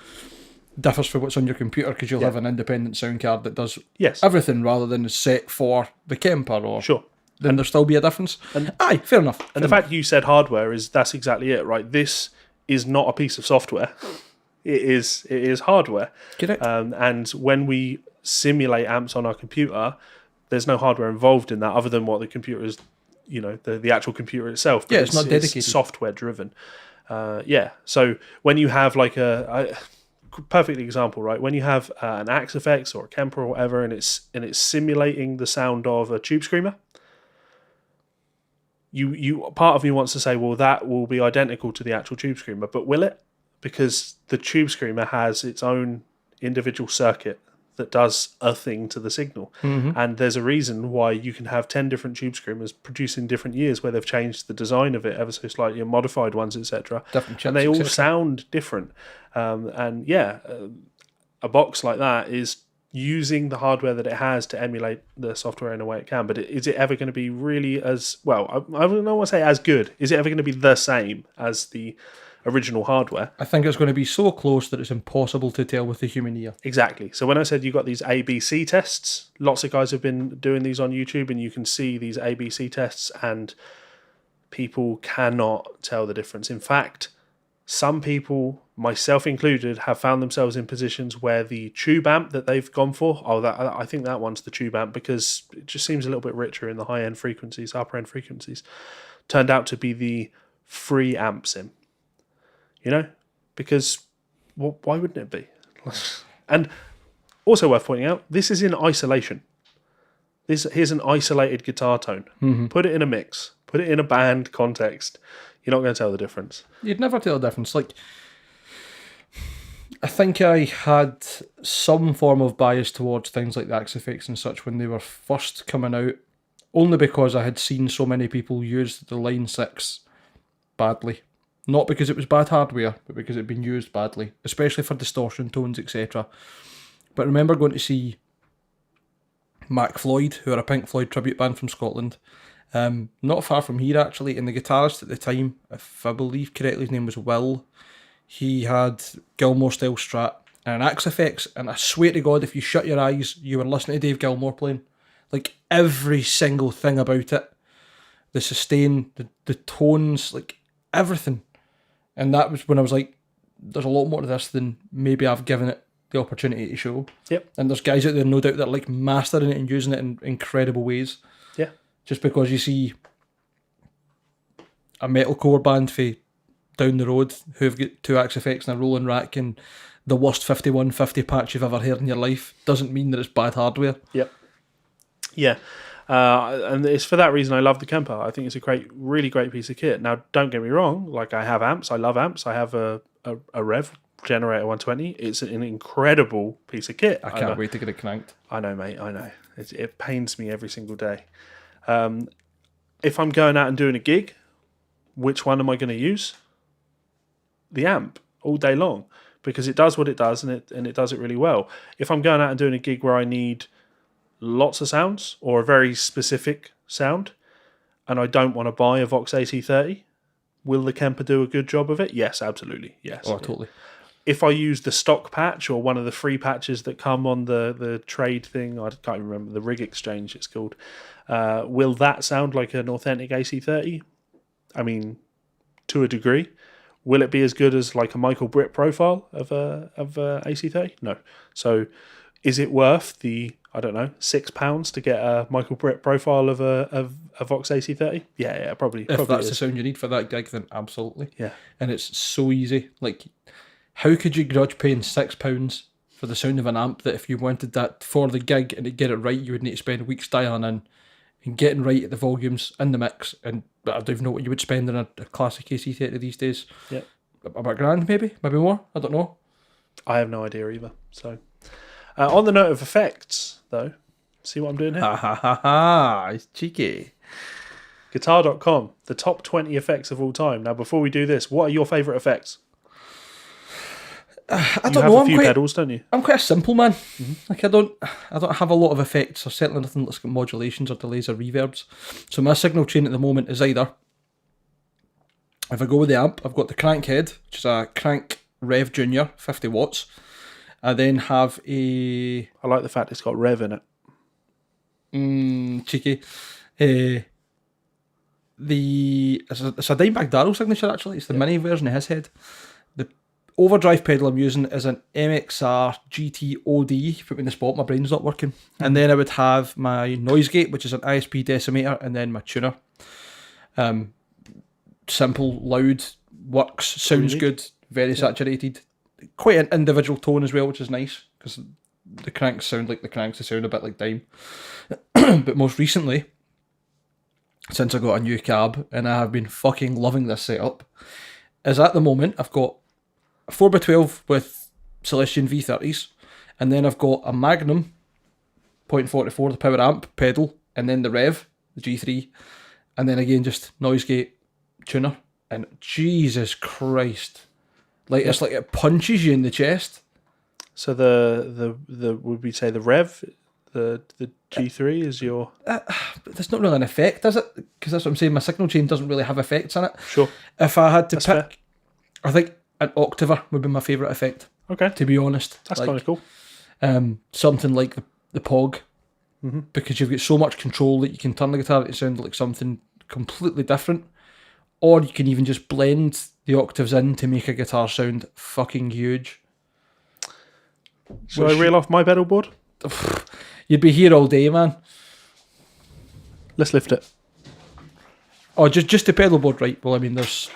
differs from what's on your computer, because you'll have an independent sound card that does everything rather than is set for the Kemper. Or sure. Then there'll still be a difference. Aye, fair enough. And the fact you said hardware that's exactly it, right? This is not a piece of software. It is hardware. Correct. And when we simulate amps on our computer, there's no hardware involved in that other than what the computer is, the actual computer itself. But it's not dedicated. It's software driven. So when you have like a perfect example, right? When you have an Axe FX or a Kemper or whatever, and it's simulating the sound of a tube screamer, you part of me wants to say, well, that will be identical to the actual tube screamer, but will it? Because the tube screamer has its own individual circuit that does a thing to the signal. And there's a reason why you can have 10 different tube screamers produced in different years, where they've changed the design of it ever so slightly and modified ones, etc. And they all sound different. A box like that is using the hardware that it has to emulate the software in a way it can. But is it ever going to be really as, well, I don't want to say as good. Is it ever going to be the same as the original hardware? I think it's going to be so close that it's impossible to tell with the human ear. Exactly. So when I said you got these ABC tests, lots of guys have been doing these on YouTube, and you can see these ABC tests, and people cannot tell the difference. In fact, some people, myself included, have found themselves in positions where the tube amp that they've gone for, I think that one's the tube amp because it just seems a little bit richer in the high-end frequencies, upper-end frequencies, turned out to be the free amp sim. Because why wouldn't it be? And also worth pointing out, this is in isolation. Here's an isolated guitar tone. Put it in a mix. Put it in a band context. You're not going to tell the difference. You'd never tell the difference. Like, I think I had some form of bias towards things like the Axe-Fx and such when they were first coming out, only because I had seen so many people use the Line 6 badly. Not because it was bad hardware, but because it had been used badly, especially for distortion tones, etc. But I remember going to see Mac Floyd, who are a Pink Floyd tribute band from Scotland, not far from here actually, and the guitarist at the time, if I believe correctly, his name was Will. He had Gilmour style Strat and an Axe-Fx, and I swear to God, if you shut your eyes, you were listening to Dave Gilmour playing. Like, every single thing about it. The sustain, the tones, like, everything. And that was when I was like, there's a lot more to this than maybe I've given it the opportunity to show. Yep. And there's guys out there, no doubt, that are like mastering it and using it in incredible ways. Yeah. Just because you see a metalcore band for down the road who've got 2 Axe-Fx and a rolling rack and the worst 5150 patch you've ever heard in your life doesn't mean that it's bad hardware. Yep. Yeah. And it's for that reason I love the Kemper. I think it's a really great piece of kit. Now, don't get me wrong. Like, I have amps. I love amps. I have a Rev Generator 120. It's an incredible piece of kit. I can't wait to get it cranked. I know, mate. I know. It pains me every single day. If I'm going out and doing a gig, which one am I going to use? The amp all day long, because it does what it does, and it does it really well. If I'm going out and doing a gig where I need lots of sounds or a very specific sound, and I don't want to buy a Vox AT30, will the Kemper do a good job of it? Yes, absolutely. Yes. Oh, totally. If I use the stock patch or one of the free patches that come on the trade thing, I can't remember, the Rig Exchange it's called, will that sound like an authentic AC30? I mean, to a degree. Will it be as good as like a Michael Britt profile of AC30? No. So is it worth the, I don't know, £6 to get a Michael Britt profile of a Vox AC30? Yeah, probably. If probably that's is. the sound you need for that gig, then absolutely. Yeah. And it's so easy. Like, how could you grudge paying £6 for the sound of an amp that if you wanted that for the gig and to get it right, you would need to spend weeks dialing in and getting right at the volumes in the mix? And I don't even know what you would spend on a classic AC30 these days. Yeah. About £1,000 maybe more. I don't know. I have no idea either. So, on the note of effects, though, see what I'm doing here? It's cheeky. Guitar.com, the top 20 effects of all time. Now, before we do this, what are your favourite effects? I don't you know. have a few pedals, don't you? I'm quite a simple man. Mm-hmm. Like, I don't have a lot of effects, or certainly nothing that's got modulations or delays or reverbs. So my signal chain at the moment is either, if I go with the amp, I've got the Crankhead, which is a Crank Rev Junior, 50 watts. I then have a... I like the fact it's got Rev in it. Cheeky. It's a Dimebag Darrell signature, actually. It's the mini version of his head. The overdrive pedal I'm using is an MXR GT OD. Put me in the spot, my brain's not working. And then I would have my noise gate, which is an ISP decimator, and then my tuner. Simple, loud, works, sounds good, very saturated. Quite an individual tone as well, which is nice, because the cranks sound like the cranks, they sound a bit like Dime. But most recently, since I got a new cab, and I have been fucking loving this setup, is at the moment I've got a 4x12 with Celestion V30s, and then I've got a Magnum 0.44, the power amp pedal, and then the Rev, the G3, and then again just noise gate, tuner, and Jesus Christ, like it's like it punches you in the chest. So the would we say the Rev, the G3 is your... That's not really an effect, is it? Because that's what I'm saying, my signal chain doesn't really have effects in it. Sure. If I had to pick, fair. I think an octaver would be my favourite effect. Okay. To be honest. That's kind of cool. Something like the Pog, because you've got so much control that you can turn the guitar to sound like something completely different. Or you can even just blend the octaves in to make a guitar sound fucking huge. Shall I reel off my pedal board? You'd be here all day, man. Let's lift it. Oh, just the pedal board, right? Well, I mean, that's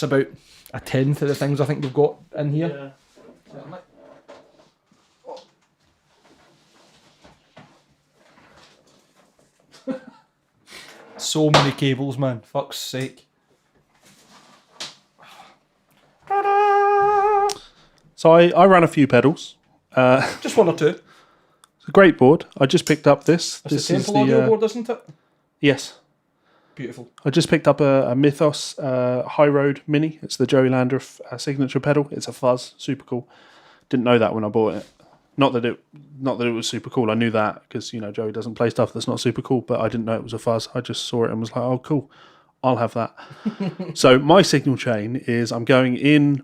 about a tenth of the things I think we've got in here. Yeah. So many cables, man. Fuck's sake. So I ran a few pedals. Just one or two. It's a great board. I just picked up this. That's This the is Temple audio board, isn't it? Yes. Beautiful. I just picked up a Mythos High Road Mini. It's the Joey Landreth signature pedal. It's a fuzz, super cool. Didn't know that when I bought it. Not that it was super cool. I knew that because Joey doesn't play stuff that's not super cool. But I didn't know it was a fuzz. I just saw it and was like, oh, cool. I'll have that. So my signal chain is I'm going in.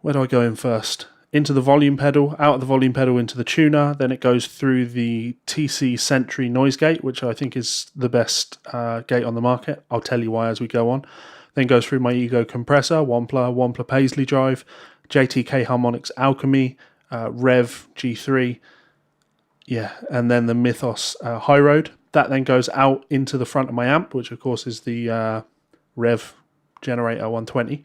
Where do I go in first? Into the volume pedal, out of the volume pedal into the tuner, then it goes through the TC Sentry noise gate, which I think is the best gate on the market. I'll tell you why as we go on. Then goes through my Ego compressor, Wampler Paisley drive, JTK Harmonics Alchemy, Rev G3, and then the Mythos High Road. That then goes out into the front of my amp, which of course is the Rev Generator 120,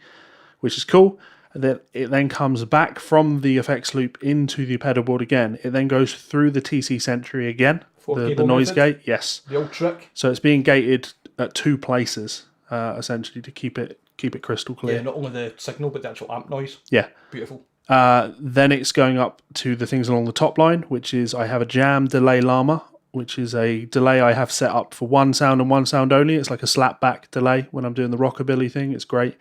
which is cool. That it then comes back from the effects loop into the pedal board again. It then goes through the TC Sentry again, the noise gate. Yes, the old trick. So it's being gated at two places, essentially to keep it crystal clear. Yeah, not only the signal but the actual amp noise. Yeah, beautiful. Then it's going up to the things along the top line, which is I have a Jam Delay Llama, which is a delay I have set up for one sound and one sound only. It's like a slapback delay when I'm doing the rockabilly thing. It's great.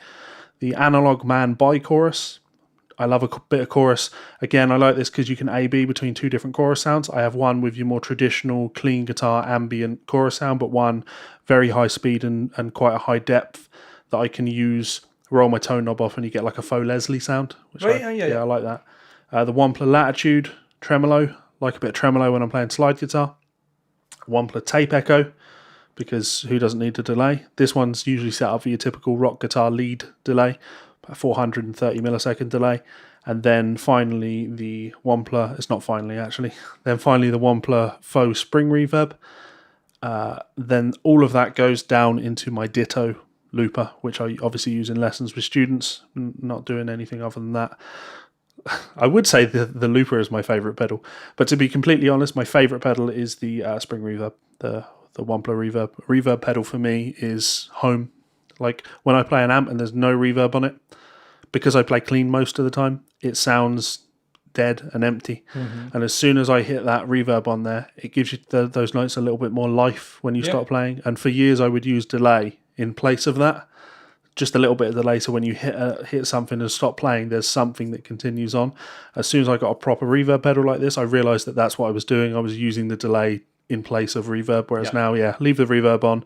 The Analog Man bi-chorus. I love a bit of chorus. Again, I like this because you can A-B between two different chorus sounds. I have one with your more traditional clean guitar ambient chorus sound, but one very high speed and quite a high depth that I can use, roll my tone knob off and you get like a faux Leslie sound. Which I like that. The Wampler Latitude tremolo. Like a bit of tremolo when I'm playing slide guitar. Wampler Tape Echo, because who doesn't need a delay? This one's usually set up for your typical rock guitar lead delay, about 430 millisecond delay. And then finally the Wampler, it's not finally actually, then finally the Wampler faux spring reverb. Then all of that goes down into my Ditto looper, which I obviously use in lessons with students, not doing anything other than that. I would say the looper is my favourite pedal, but to be completely honest, my favourite pedal is the spring reverb, the Wampler reverb. Reverb pedal for me is home. Like when I play an amp and there's no reverb on it, because I play clean most of the time, it sounds dead and empty. Mm-hmm. And as soon as I hit that reverb on there, it gives you those notes a little bit more life when you start playing. And for years I would use delay in place of that. Just a little bit of delay, so when you hit something and stop playing, there's something that continues on. As soon as I got a proper reverb pedal like this, I realised that that's what I was doing. I was using the delay in place of reverb, whereas now, leave the reverb on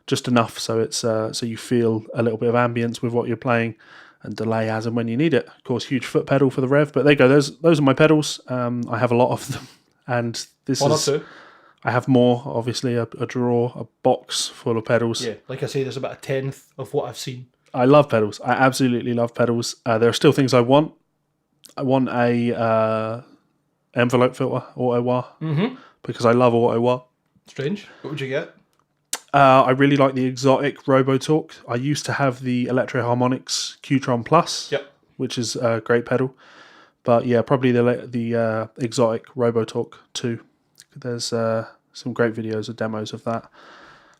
just enough so it's so you feel a little bit of ambience with what you're playing, and delay as and when you need it. Of course, huge foot pedal for the rev, but there you go. Those are my pedals. I have a lot of them, and this one is. Or two. I have more, obviously, a drawer, a box full of pedals. Yeah, like I say, there's about a tenth of what I've seen. I love pedals. I absolutely love pedals. There are still things I want. I want a envelope filter, auto wah, because I love auto wah. Strange. What would you get? I really like the exotic Robotalk. I used to have the Electro Harmonics Qtron Plus, which is a great pedal. But yeah, probably the exotic Robotalk 2. There's some great videos of demos of that.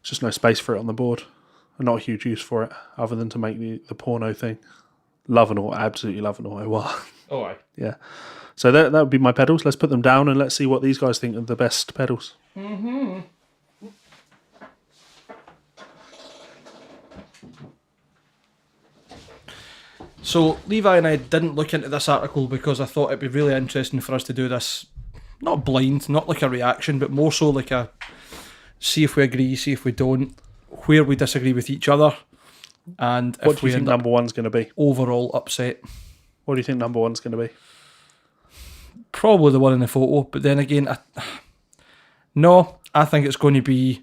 Just no space for it on the board. And not a huge use for it, other than to make the porno thing. Absolutely love an auto wah. Oh, aye. Yeah. So that would be my pedals. Let's put them down and let's see what these guys think of the best pedals. Mm-hmm. So Levi and I didn't look into this article because I thought it'd be really interesting for us to do this, not blind, not like a reaction, but more so like a see if we agree, see if we don't, where we disagree with each other, and what if do you we think number one's going to be? Overall upset. What do you think number one's going to be? Probably the one in the photo, but then again, I think it's going to be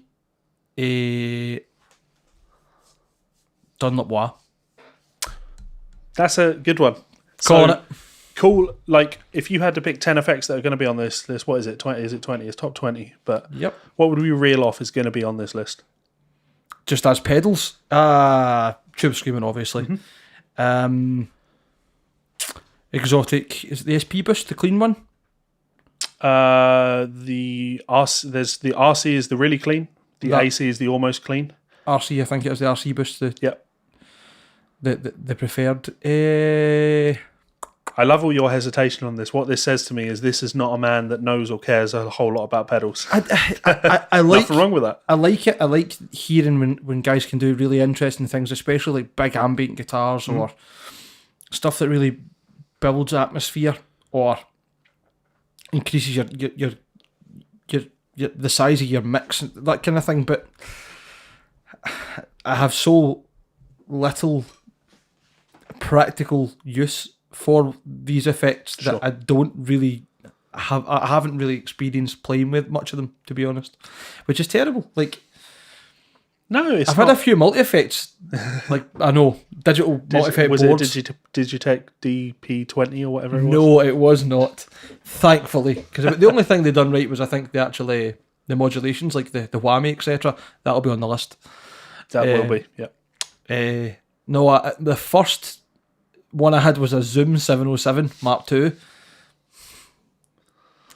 a Dunlop Wah. That's a good one. Calling it. Cool. Like, if you had to pick 10 effects that are going to be on this list, what is it? 20? Is it 20? It's top 20. But what would we reel off is going to be on this list? Just as pedals. Tube Screaming, obviously. Mm-hmm. Exotic. Is it the SP Boost, the clean one? The RC is the really clean. The That- AC is the almost clean. RC, I think it is the RC boost. Yep. The preferred. I love all your hesitation on this. What this says to me is this is not a man that knows or cares a whole lot about pedals. I like. Nothing wrong with that. I like it. I like hearing when guys can do really interesting things, especially like big ambient guitars or stuff that really builds atmosphere or increases your the size of your mix, that kind of thing. But I have so little practical use for these effects that Sure. I don't really have. I haven't really experienced playing with much of them, to be honest, which is terrible. Like, No, it's I've not. had a few multi effects, like I know digital multi effect was boards. it Digitech DP20 or whatever it was? No, it was not. Thankfully, because the only thing they done right was, I think, the modulations, like the whammy, etc. That'll be on the list. That will be. Yeah. No, the first one I had was a Zoom 707 Mark II.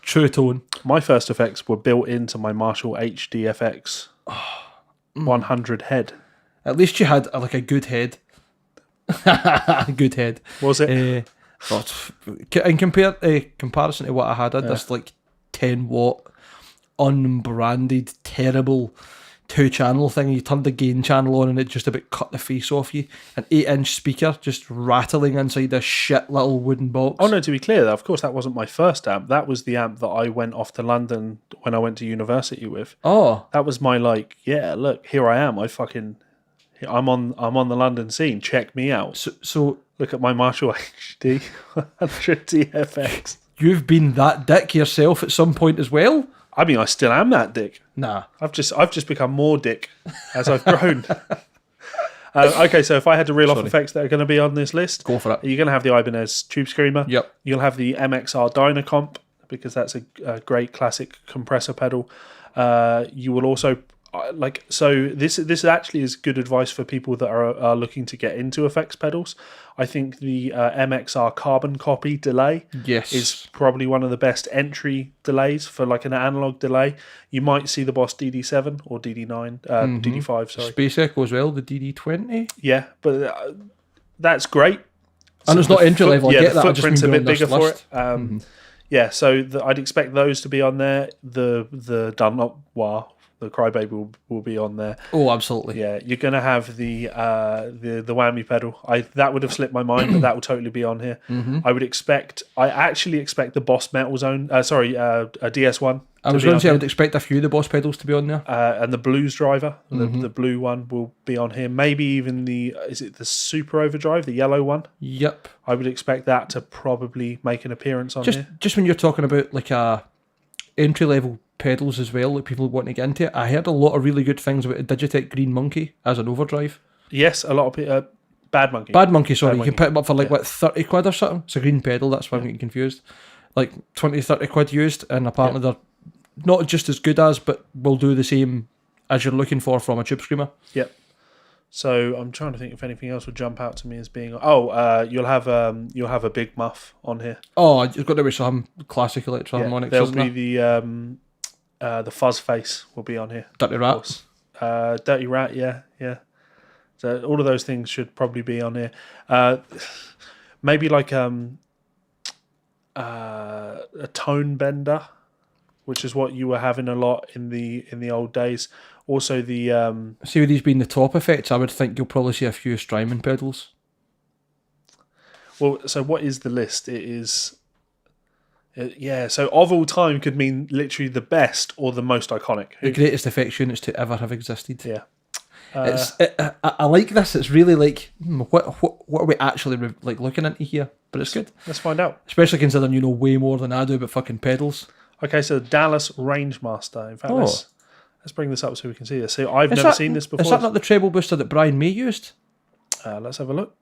True tone. My first effects were built into my Marshall HDFX 100 head. At least you had like a good head. Good head. Was it? But in comparison to what I had this like 10-watt unbranded terrible 2-channel thing. You turned the gain channel on and it just about cut the face off you. An 8-inch speaker just rattling inside this shit little wooden box. Oh no, to be clear, of course that wasn't my first amp. That was the amp that I went off to London when I went to university with. Oh, That was my like, yeah, look, here I am. I'm on the London scene. Check me out. so Look at my Marshall HD 100 DFX. you've been that dick yourself at some point as well? I mean, I still am that dick. Nah. I've just become more dick as I've grown. Okay, so if I had to reel off effects that are going to be on this list, Go for it. you're going to have the Ibanez Tube Screamer. Yep. You'll have the MXR Dynacomp, because that's a great classic compressor pedal. You will also this actually is good advice for people that are looking to get into effects pedals. I think the MXR Carbon Copy delay Yes. is probably one of the best entry delays for like an analog delay. You might see the Boss DD7 or DD9, DD5, sorry. Space Echo as well, the DD20. Yeah, but that's great. And it's not entry level, I Yeah, get the that. I just footprint's a mean bit bigger for list. it. Yeah, so I'd expect those to be on there. The Dunlop Wah, the Crybaby will be on there. Oh, absolutely. Yeah, you're gonna have the whammy pedal. That would have slipped my mind, but that will totally be on here. I actually expect the Boss Metal Zone. A DS1. I was going to say I would expect a few of the Boss pedals to be on there. And the Blues Driver, the blue one, will be on here. Maybe even the Super Overdrive, the yellow one. Yep. I would expect that to probably make an appearance on here. Just when you're talking about like entry level pedals as well, like people want to get into it, I heard a lot of really good things about a Digitech Green Monkey as an overdrive. Yes, a lot of people. Bad Monkey. Bad Monkey, sorry. Bad You Monkey. can pick them up for like, what, 30 quid or something? It's a green pedal, that's why I'm getting confused. Like 20, 30 quid used, and apparently they're not just as good as, but will do the same as you're looking for from a Tube Screamer. Yep. So I'm trying to think if anything else would jump out to me as being. You'll have a Big Muff on here. Oh, you've got to be some classic electroharmonics, There'll isn't be there? the Fuzz Face will be on here. Dirty of Rat. course. Dirty Rat, yeah. So all of those things should probably be on here. Maybe like a tone bender, which is what you were having a lot in the old days. Also the See, with these being the top effects, I would think you'll probably see a few Strymon pedals. well. So what is the list? It is. So of all time could mean literally the best or the most iconic. The greatest effects units to ever have existed. Yeah. I like this. It's really like, what are we actually like looking into here? But it's good. Let's find out. Especially considering you know way more than I do about fucking pedals. Okay, so Dallas Rangemaster. In fact, let's bring this up so we can see this. So I've Is never that- seen this before. Is that not the treble booster that Brian May used? Let's have a look.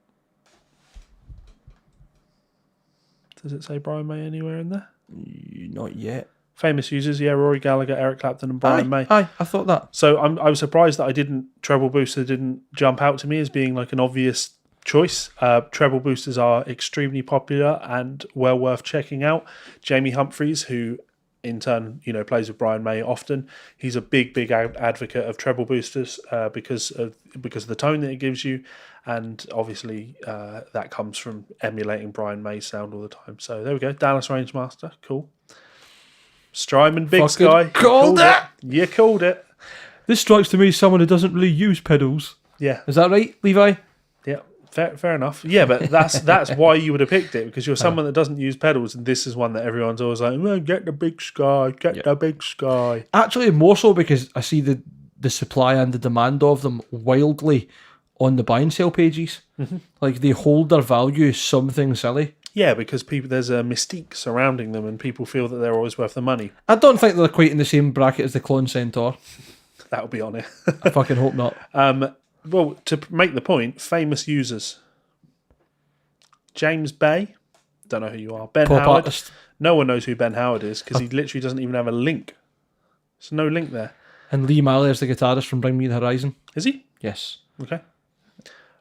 Does it say Brian May anywhere in there? Not yet. Famous users, Rory Gallagher, Eric Clapton, and Brian May. Aye, I thought that. So I was surprised that treble booster didn't jump out to me as being like an obvious choice. Treble boosters are extremely popular and well worth checking out. Jamie Humphries, who in turn, plays with Brian May often. He's a big advocate of treble boosters because of the tone that it gives you, and obviously that comes from emulating Brian May's sound all the time. So there we go, Dallas Rangemaster, cool. Strymon Big Fucking Sky, called it. You called it. This strikes to me as someone who doesn't really use pedals. Yeah, Is that right, Levi? yeah. Fair enough. Yeah, but that's why you would have picked it, because you're someone that doesn't use pedals, and this is one that everyone's always like, well, get the big sky, the big sky. Actually, more so because I see the supply and the demand of them wildly on the buy and sell pages. Mm-hmm. Like, they hold their value something silly. Yeah, because there's a mystique surrounding them, and people feel that they're always worth the money. I don't think they're quite in the same bracket as the Clone Centaur. That'll be on it. I fucking hope not. Well, to make the point, famous users. James Bay, don't know who you are. Ben Pop Howard. artist. No one knows who Ben Howard is, because he literally doesn't even have a link. There's no link there. And Lee Maller's the guitarist from Bring Me the Horizon. Is he? Yes. Okay.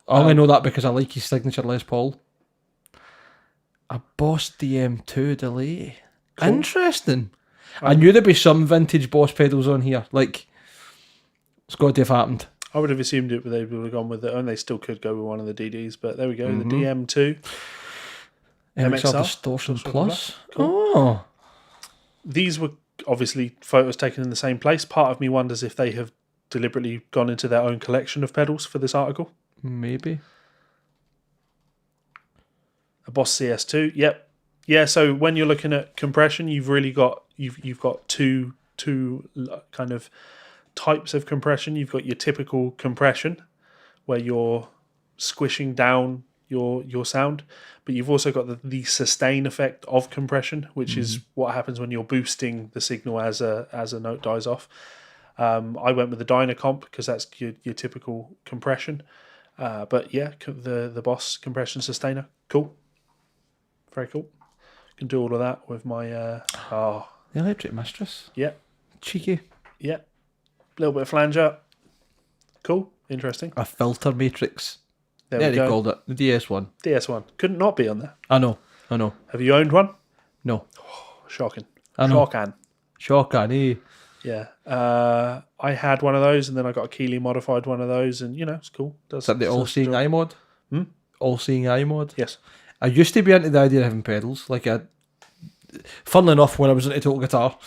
I only know that because I like his signature Les Paul. A Boss DM2 delay. Cool. Interesting. I knew there'd be some vintage Boss pedals on here. Like, it's got to have happened. I would have assumed they would have gone with it, and they still could go with one of the DDs, but there we go, the DM2. MXR Distortion Plus. Cool. Oh. These were obviously photos taken in the same place. Part of me wonders if they have deliberately gone into their own collection of pedals for this article. Maybe. A Boss CS2, yep. Yeah, so when you're looking at compression, you've really got you've got two kind of types of compression. You've got your typical compression, where you're squishing down your sound, but you've also got the sustain effect of compression, which is what happens when you're boosting the signal as a note dies off. I went with the Dynacomp because that's your typical compression. But yeah, the Boss compression sustainer, cool, very cool. Can do all of that with my The Electric Mistress. Yeah, Cheeky. yeah, little bit of flanger, cool, interesting. A filter matrix. There Yeah, we they go. called it the DS1. DS1 couldn't not be on there. I know. Have you owned one? No. Shocking. I know. Shocking. Shotgun, eh? Yeah. I had one of those, and then I got a Keeley modified one of those, and it's cool. Is that the all-seeing eye mod? All-seeing eye mod? Yes. I used to be into the idea of having pedals. Like, funnily enough, when I was into Total Guitar,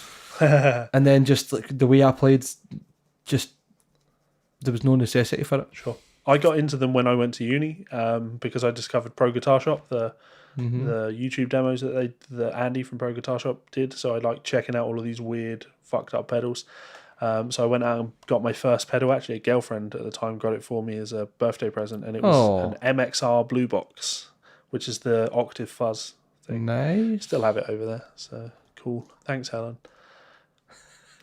and then just like the way I played, just there was no necessity for it. Sure. I got into them when I went to uni because I discovered Pro Guitar Shop, the YouTube demos that Andy from Pro Guitar Shop did. So I liked checking out all of these weird, fucked up pedals. So I went out and got my first pedal. Actually, a girlfriend at the time got it for me as a birthday present, and it was an MXR Blue Box, which is the octave fuzz thing. Nice. Still have it over there. So cool. Thanks, Helen.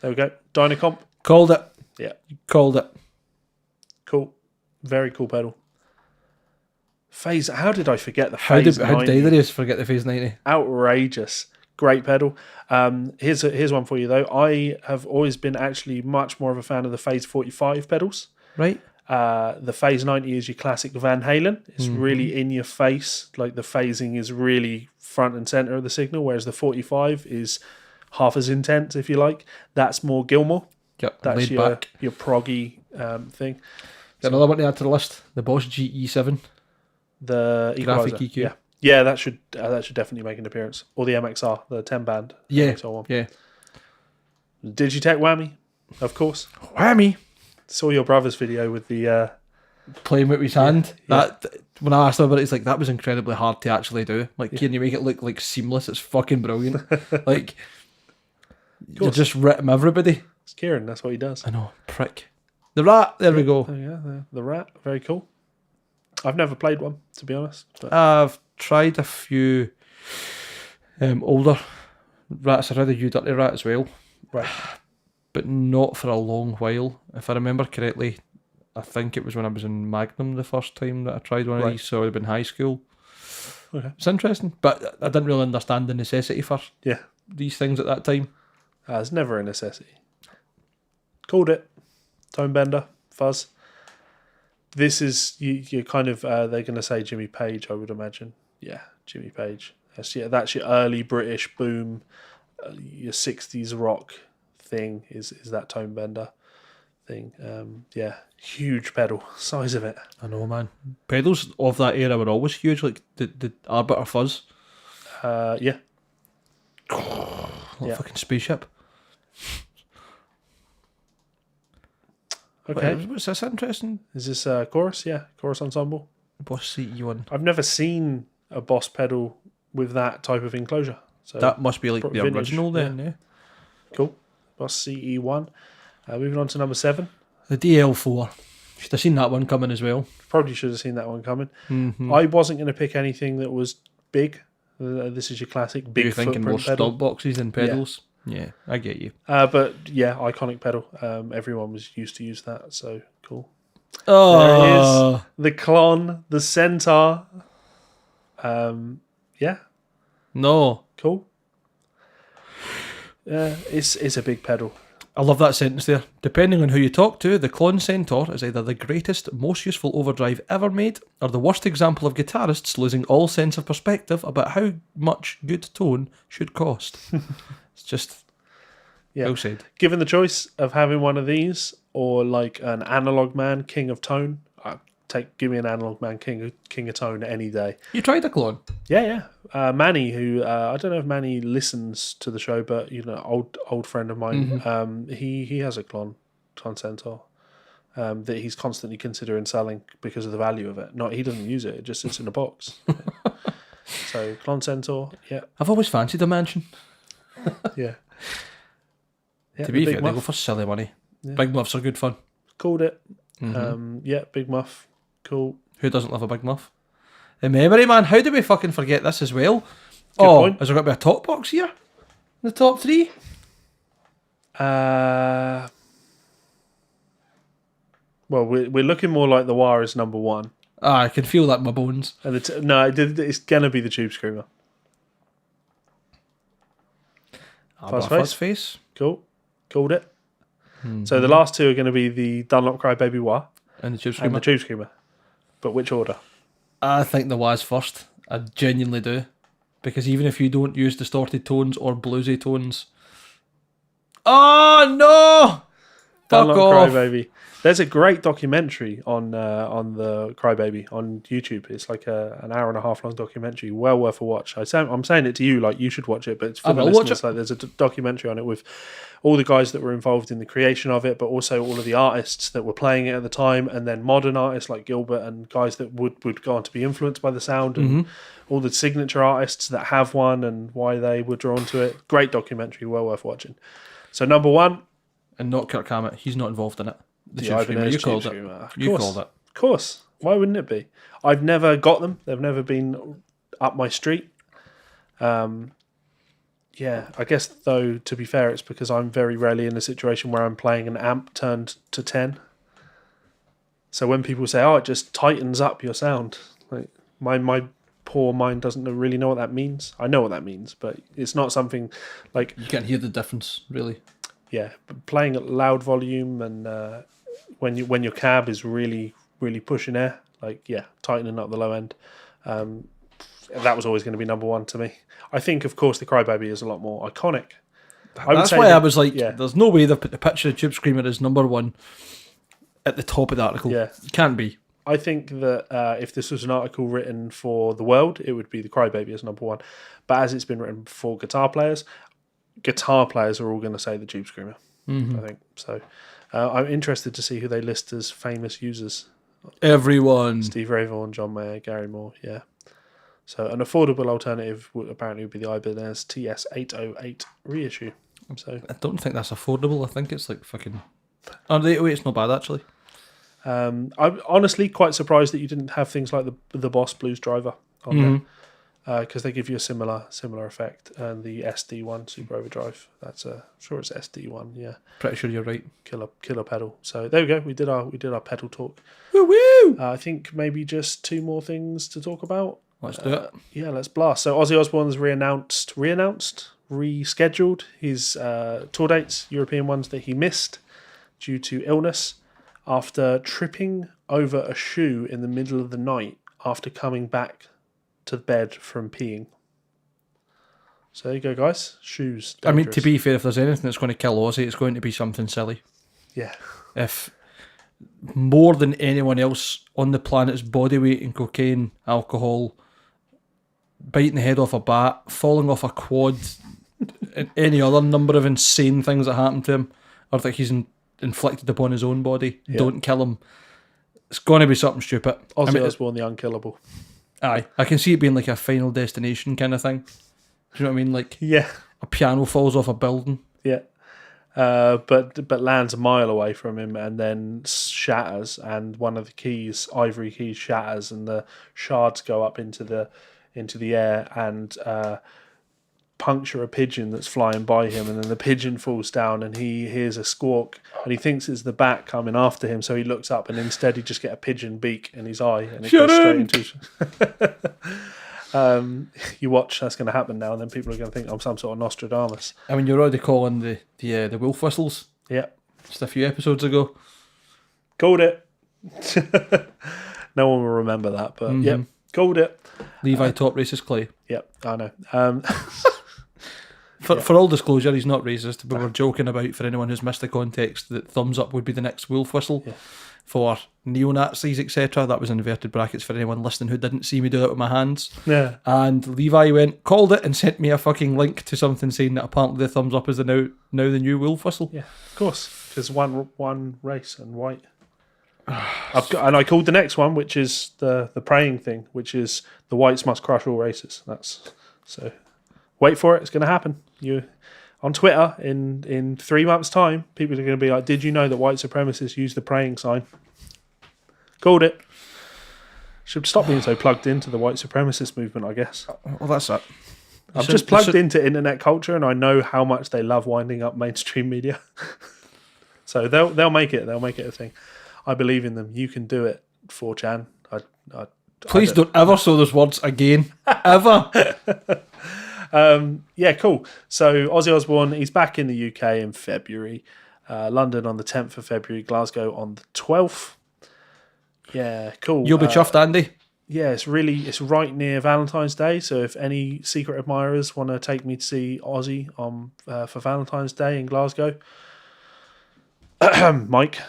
There we go. Dynacomp. Called it. Yeah. Called it. Cool. Very cool pedal. Phase. How did I forget the Phase 90? How did either of us forget the Phase 90? Outrageous. Great pedal. Here's one for you, though. I have always been actually much more of a fan of the Phase 45 pedals. Right. The Phase 90 is your classic Van Halen. It's really in your face. Like, the phasing is really front and center of the signal, whereas the 45 is half as intense, if you like. That's more Gilmour. Yep. That's laid your back. proggy thing. Got another one to add to the list. The Boss GE7. The Graphic equalizer. EQ. Yeah, that should definitely make an appearance. Or the MXR, the 10 band. Yeah. MXR one. Yeah. Digitech Whammy, of course. Whammy. Saw your brother's video with the Playing with his hand. Yeah. That when I asked him about it, it's like, that was incredibly hard to actually do. Like, can you make it look like seamless? It's fucking brilliant. Like, you just rhythm everybody. It's Kieran, that's what he does. I know, prick. The Rat, there we go. Oh, yeah, the Rat, very cool. I've never played one, to be honest. But I've tried a few older Rats. I tried a U Dirty Rat as well. Right. But not for a long while. If I remember correctly, I think it was when I was in Magnum the first time that I tried one of these, so I would have been high school. Okay. It's interesting, but I didn't really understand the necessity for these things at that time. It's never a necessity. Called it. Tone bender, fuzz. This is, you're kind of, they're going to say Jimmy Page, I would imagine. Yeah, Jimmy Page. That's your early British boom, your 60s rock thing is that tone bender thing. Huge pedal, size of it. I know, man. Pedals of that era were always huge, like the Arbiter Fuzz. Yeah. Like a fucking spaceship. Okay. What's this interesting? Is this chorus? Yeah, chorus ensemble. Boss CE1. I've never seen a Boss pedal with that type of enclosure. So That must be like the vintage, original then, yeah. Cool. Boss CE1. Moving on to number 7. The DL4. Should have seen that one coming as well. Probably should have seen that one coming. Mm-hmm. I wasn't going to pick anything that was big. This is your classic big You're thinking more footprint pedal. stock boxes than pedals? Yeah, I get you. But yeah, iconic pedal. Everyone was used to use that, so cool. Oh, There it is. The Klon, the Centaur. Yeah, no. cool. It's a big pedal. I love that sentence there. Depending on who you talk to, the Klon Centaur is either the greatest, most useful overdrive ever made, or the worst example of guitarists losing all sense of perspective about how much good tone should cost. It's just well said. Given the choice of having one of these or like an analog man, king of tone, give me an analog man, king of tone any day. You tried a Klon? Yeah. Manny, who I don't know if Manny listens to the show, but old friend of mine. Mm-hmm. He has a Klon Centaur that he's constantly considering selling because of the value of it. He doesn't use it; it just sits in a box. So Klon Centaur, yeah, I've always fancied a mansion. yeah. To be the fair, Big they go Muff. for silly money. Yeah. Big muffs are good fun. Called it. Mm-hmm. Big Muff, cool. Who doesn't love a big muff? The memory, man. How do we fucking forget this as well? Good point. Has there got to be a top box here? The top 3? Well, we're looking more like the Wire is number 1, I can feel that in my bones. and it's gonna be the Tube Screamer. Fast Fast face. Cool, called it. So the last 2 are going to be the Dunlop Crybaby Wah And the Tube and Screamer. the Tube Screamer. But which order? I think the Waz first. I genuinely do. Because even if you don't use distorted tones or bluesy tones... Oh, no! Fuck Dunlop off. Crybaby. There's a great documentary on the Crybaby on YouTube. It's like an hour and a half long documentary, well worth a watch. I'm saying it to you like you should watch it, but it's for the listeners. Like there's a documentary on it with all the guys that were involved in the creation of it, but also all of the artists that were playing it at the time, and then modern artists like Gilbert and guys that would go on to be influenced by the sound, and all the signature artists that have one and why they were drawn to it. Great documentary, well worth watching. So number 1. And not Kirk Hammett. He's not involved in it. The The Tube Screamer. Ibanez You called Tube it. Screamer. You called it. Of course. Why wouldn't it be? I've never got them. They've never been up my street. Yeah, I guess, though, to be fair, it's because I'm very rarely in a situation where I'm playing an amp turned to 10. So when people say, it just tightens up your sound, like my poor mind doesn't really know what that means. I know what that means, but it's not something like... You can't hear the difference, really. Yeah, but playing at loud volume and when your cab is really, really pushing air, tightening up the low end, that was always going to be number 1 to me. I think, of course, the Crybaby is a lot more iconic. That's why I was like, there's no way they put the picture of Tube Screamer as number 1 at the top of the article. Yeah. It can't be. I think that if this was an article written for the world, it would be the Crybaby as number 1. But as it's been written for guitar players are all going to say the Tube Screamer, I think. So I'm interested to see who they list as famous users. Everyone. Steve Ray Vaughan, John Mayer, Gary Moore, yeah. So an affordable alternative would apparently be the Ibanez TS-808 reissue. So I don't think that's affordable. I think it's like fucking... Oh, the 808's not bad, actually. I'm honestly quite surprised that you didn't have things like the Boss Blues Driver on there, because they give you a similar effect. And the SD1 Super Overdrive, I'm sure it's SD1, yeah. Pretty sure you're right. Killer pedal. So there we go. We did our pedal talk. Woo woo! I think maybe just 2 more things to talk about. Let's do it. Yeah, let's blast. So Ozzy Osbourne's rescheduled his tour dates, European ones that he missed due to illness, after tripping over a shoe in the middle of the night after coming back to bed from peeing. So there you go, guys. Shoes. I mean, dangerous. to be fair, if there's anything that's going to kill Ozzy, it's going to be something silly. Yeah. If more than anyone else on the planet's body weight in cocaine, alcohol, biting the head off a bat, falling off a quad, and any other number of insane things that happen to him, or that he's inflicted upon his own body, don't kill him. It's going to be something stupid. Ozzy Osbourne, the unkillable. Aye, I can see it being like a Final Destination kind of thing. Do you know what I mean? Like, Yeah. a piano falls off a building. Yeah. But lands a mile away from him and then shatters, and one of the keys, ivory keys, shatters, and the shards go up into the air and puncture a pigeon that's flying by him, and then the pigeon falls down and he hears a squawk and he thinks it's the bat coming after him, so he looks up and instead he just get a pigeon beak in his eye and it goes straight into you watch, that's going to happen now, and then people are going to think I'm some sort of Nostradamus. I mean, you're already calling the wolf whistles. Yeah. Just a few episodes ago. Called it. No one will remember that, but yep, called it. Levi top racist clay. Yep, I know. For all disclosure, he's not racist. We were joking about, for anyone who's missed the context, that thumbs up would be the next wolf whistle. Yeah. For neo-Nazis, etc. That was in inverted brackets for anyone listening who didn't see me do that with my hands. Yeah. And Levi called it, and sent me a fucking link to something saying that apparently the thumbs up is now the new wolf whistle. Yeah, of course, because one race and white. And I called the next one, which is the praying thing, which is the whites must crush all races. So wait for it. It's going to happen. You on Twitter in 3 months' time, people are going to be like, "Did you know that white supremacists use the praying sign?" Called it. Should stop being so plugged into the white supremacist movement, I guess. Well, that's it. I'm just plugged into internet culture, and I know how much they love winding up mainstream media. So they'll make it. They'll make it a thing. I believe in them. You can do it, 4chan. Please don't ever say those words again. Ever. Yeah, cool. So Ozzy Osbourne, he's back in the UK in February. London on the 10th of February. Glasgow on the 12th. Yeah, cool. You'll be chuffed, Andy. Yeah, it's right near Valentine's Day. So if any secret admirers want to take me to see Ozzy for Valentine's Day in Glasgow, Mike,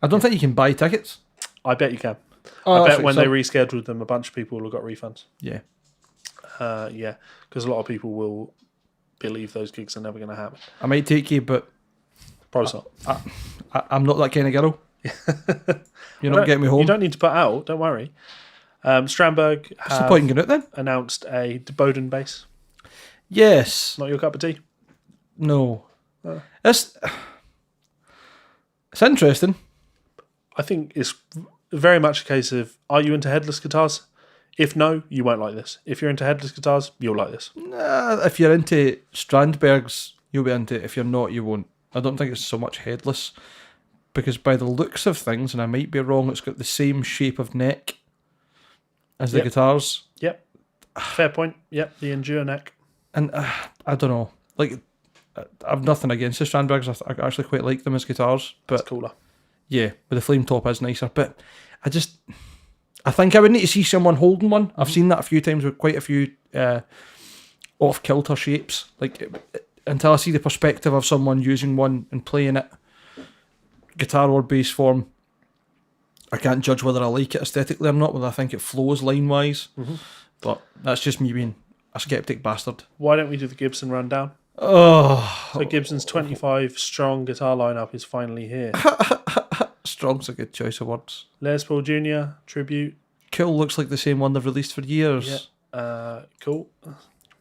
I don't think you can buy tickets. I bet you can. Oh, I bet when they rescheduled them, a bunch of people will have got refunds. Yeah. Yeah, because a lot of people will believe those gigs are never going to happen. I might take you, but Probably not. I'm not that kind of girl. You're not getting me home. You don't need to put out, don't worry. Strandberg What's the point in getting out then? announced a Boden bass. Yes. Not your cup of tea? No. It's interesting. I think it's very much a case of, are you into headless guitars? If no, you won't like this. If you're into headless guitars, you'll like this. If you're into Strandbergs, you'll be into it. If you're not, you won't. I don't think it's so much headless, because by the looks of things, and I might be wrong, it's got the same shape of neck as the guitars. Yep. Fair point. Yep, the Endure neck. And I don't know. Like, I've nothing against the Strandbergs. I actually quite like them as guitars. But It's cooler. yeah, but the flame top is nicer. But I think I would need to see someone holding one. I've seen that a few times with quite a few off-kilter shapes. Like, until I see the perspective of someone using one and playing it, guitar or bass form, I can't judge whether I like it aesthetically or not, whether I think it flows line-wise. Mm-hmm. But that's just me being a skeptic bastard. Why don't we do the Gibson rundown? Oh, So Gibson's 25 strong guitar lineup is finally here. strong's a good choice of words. Les Paul Jr. tribute. Cool looks like the same one they've released for years. Yeah. Cool.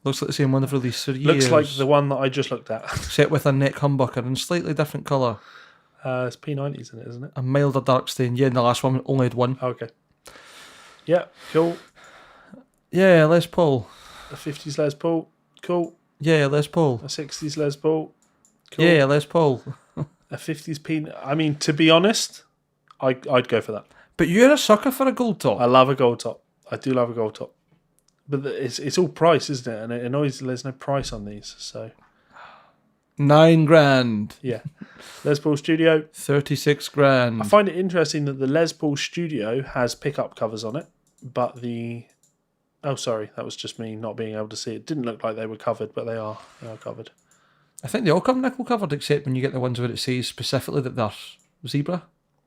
Looks like the same one they've released for years. Looks like the one that I just looked at. Set with a neck humbucker in slightly different colour. It's P90s in it, isn't it? A milder dark stain. Yeah, and the last one only had one. Okay. Yeah, cool. Yeah, Les Paul. A 50s Les Paul. Cool. Yeah, Les Paul. A 60s Les Paul. Cool. Yeah, Les Paul. A 50s P... I mean, to be honest, I'd go for that. But you're a sucker for a gold top. I love a gold top. I do love a gold top. But it's all price, isn't it? And it annoys there's no price on these, so... $9,000. Yeah. Les Paul Studio. $36,000. I find it interesting that the Les Paul Studio has pickup covers on it, but the Oh, sorry, that was just me not being able to see. It didn't look like they were covered, but they are covered. I think they all come nickel covered, except when you get the ones where it says specifically that they're zebra.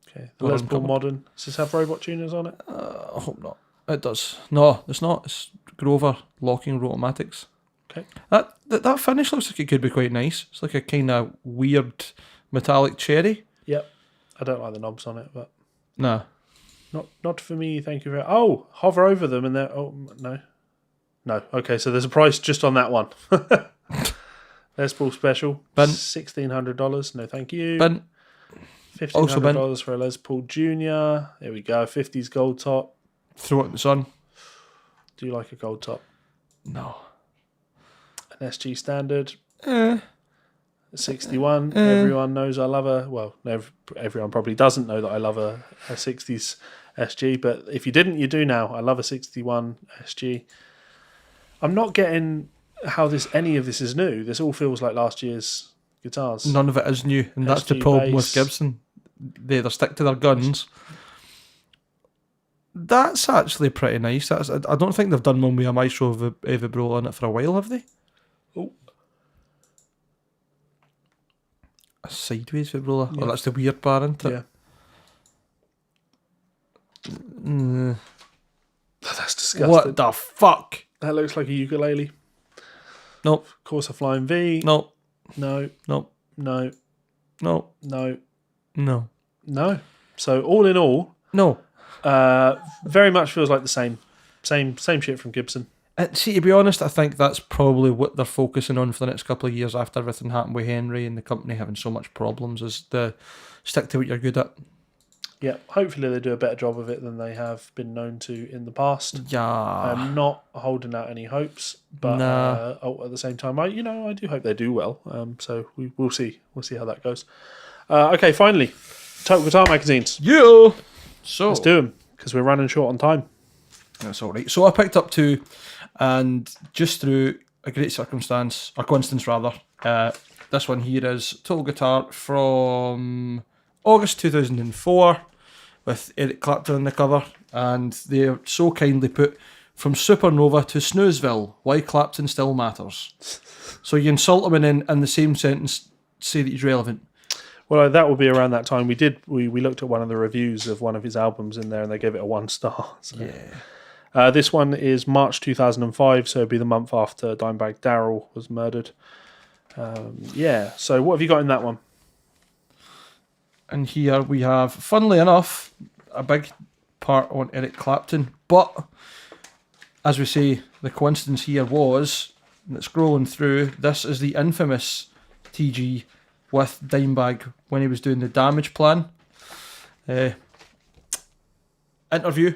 Okay, the Or Les Paul uncovered. Modern. Does this have robot tuners on it? I hope not. It does. No, it's not. It's Grover locking rotomatics. Okay. That finish looks like it could be quite nice. It's like a kind of weird metallic cherry. Yep. I don't like the knobs on it, but Nah. not for me. Thank you very. Oh, hover over them and they're. Oh no. Okay, so there's a price just on that one. Les Paul Special. Bin. $1,600. No, thank you. Bin. $1,500 for a Les Paul Junior. There we go. 50s gold top. Throw it in the sun. Do you like a gold top? No. An SG Standard. 61. Everyone knows I love a. Well, everyone probably doesn't know that I love a 60s SG, but if you didn't, you do now. I love a 61 SG. I'm not getting how any of this is new. This all feels like last year's guitars. None of it is new, and that's the SG problem with bass. Gibson. They either stick to their guns. That's actually pretty nice. I don't think they've done one with a Maestro Vibrola on it for a while, have they? Oh, A sideways Vibrola? Yeah. Oh, that's the weird bar, isn't it? yeah. Mm. That's disgusting. What the fuck? That looks like a ukulele. Nope. Of course, a Flying V. Nope. No. Nope. No. Nope. No. No. No. So all in all, No. very much feels like the same shit from Gibson. See, to be honest, I think that's probably what they're focusing on for the next couple of years after everything happened with Henry and the company having so much problems, is the stick to what you're good at. Yeah, hopefully they do a better job of it than they have been known to in the past. Yeah. I'm not holding out any hopes, but Nah. at the same time, I do hope they do well. So we'll see. We'll see how that goes. Okay, finally, Total Guitar magazines. Yeah. So Let's do them because we're running short on time. that's all right. So I picked up two, and just through a great circumstance, or coincidence rather, this one here is Total Guitar from August 2004 with Eric Clapton on the cover, and they're so kindly put, "From Supernova to Snoozeville, why Clapton still matters." So you insult him and then in the same sentence say that he's relevant. Well, that will be around that time. We looked at one of the reviews of one of his albums in there, and they gave it a 1 star. So. Yeah. This one is March 2005, so it'd be the month after Dimebag Darrell was murdered. So what have you got in that one? And here we have, funnily enough, a big part on Eric Clapton. But, as we say, the coincidence here was, and it's scrolling through, this is the infamous TG with Dimebag when he was doing the Damage Plan interview.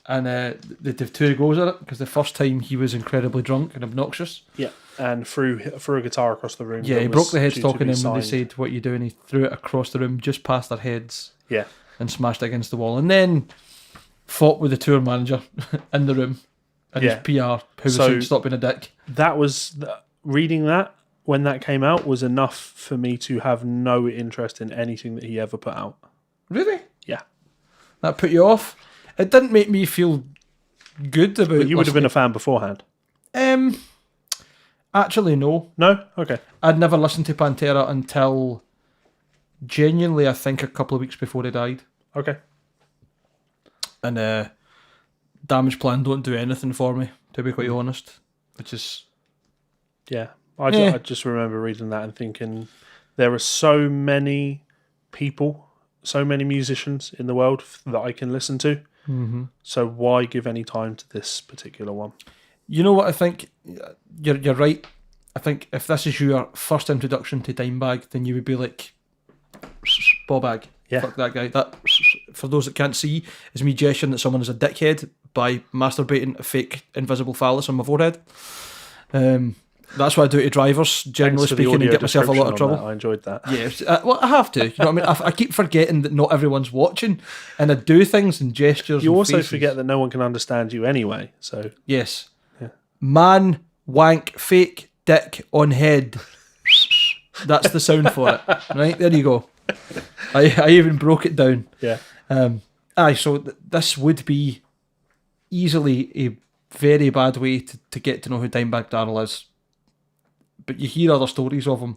And they have two goes at it, because the first time he was incredibly drunk and obnoxious. Yeah, and threw a guitar across the room. Yeah, that he was broke the heads due to talking be to him when they signed. said, "What you doing?" He threw it across the room just past their heads Yeah, and smashed it against the wall. And then fought with the tour manager in the room and Yeah. his PR, who was So- saying, "Stop being a dick." that was reading that when that came out was enough for me to have no interest in anything that he ever put out. Really? Yeah, That put you off? It didn't make me feel good about but you would have been a fan beforehand. Actually, no. No, okay. I'd never listened to Pantera until genuinely, I think, a couple of weeks before he died. Okay. And Damage Plan don't do anything for me, to be quite honest. Which is... Yeah. Yeah. I just remember reading that and thinking there are so many people, so many musicians in the world that I can listen to. Mm-hmm. So why give any time to this particular one? You know what I think? You're right. I think if this is your first introduction to Dimebag, then you would be like, Bobag. Yeah. Fuck that guy. That, for those that can't see, is me gesturing that someone is a dickhead by masturbating a fake invisible phallus on my forehead. That's what I do to drivers, generally Thanks for the speaking, and audio get myself a lot of description on trouble. that. I enjoyed that. Yes, well, I have to. You know what I mean? I keep forgetting that not everyone's watching, and I do things and gestures. You and also faces. forget that no one can understand you anyway. So Yes. Yeah. Man, wank, fake, dick on head. That's the sound for it. Right, there you go. I even broke it down. yeah, So this would be easily a very bad way to get to know who Dimebag Darrell is. But you hear other stories of him,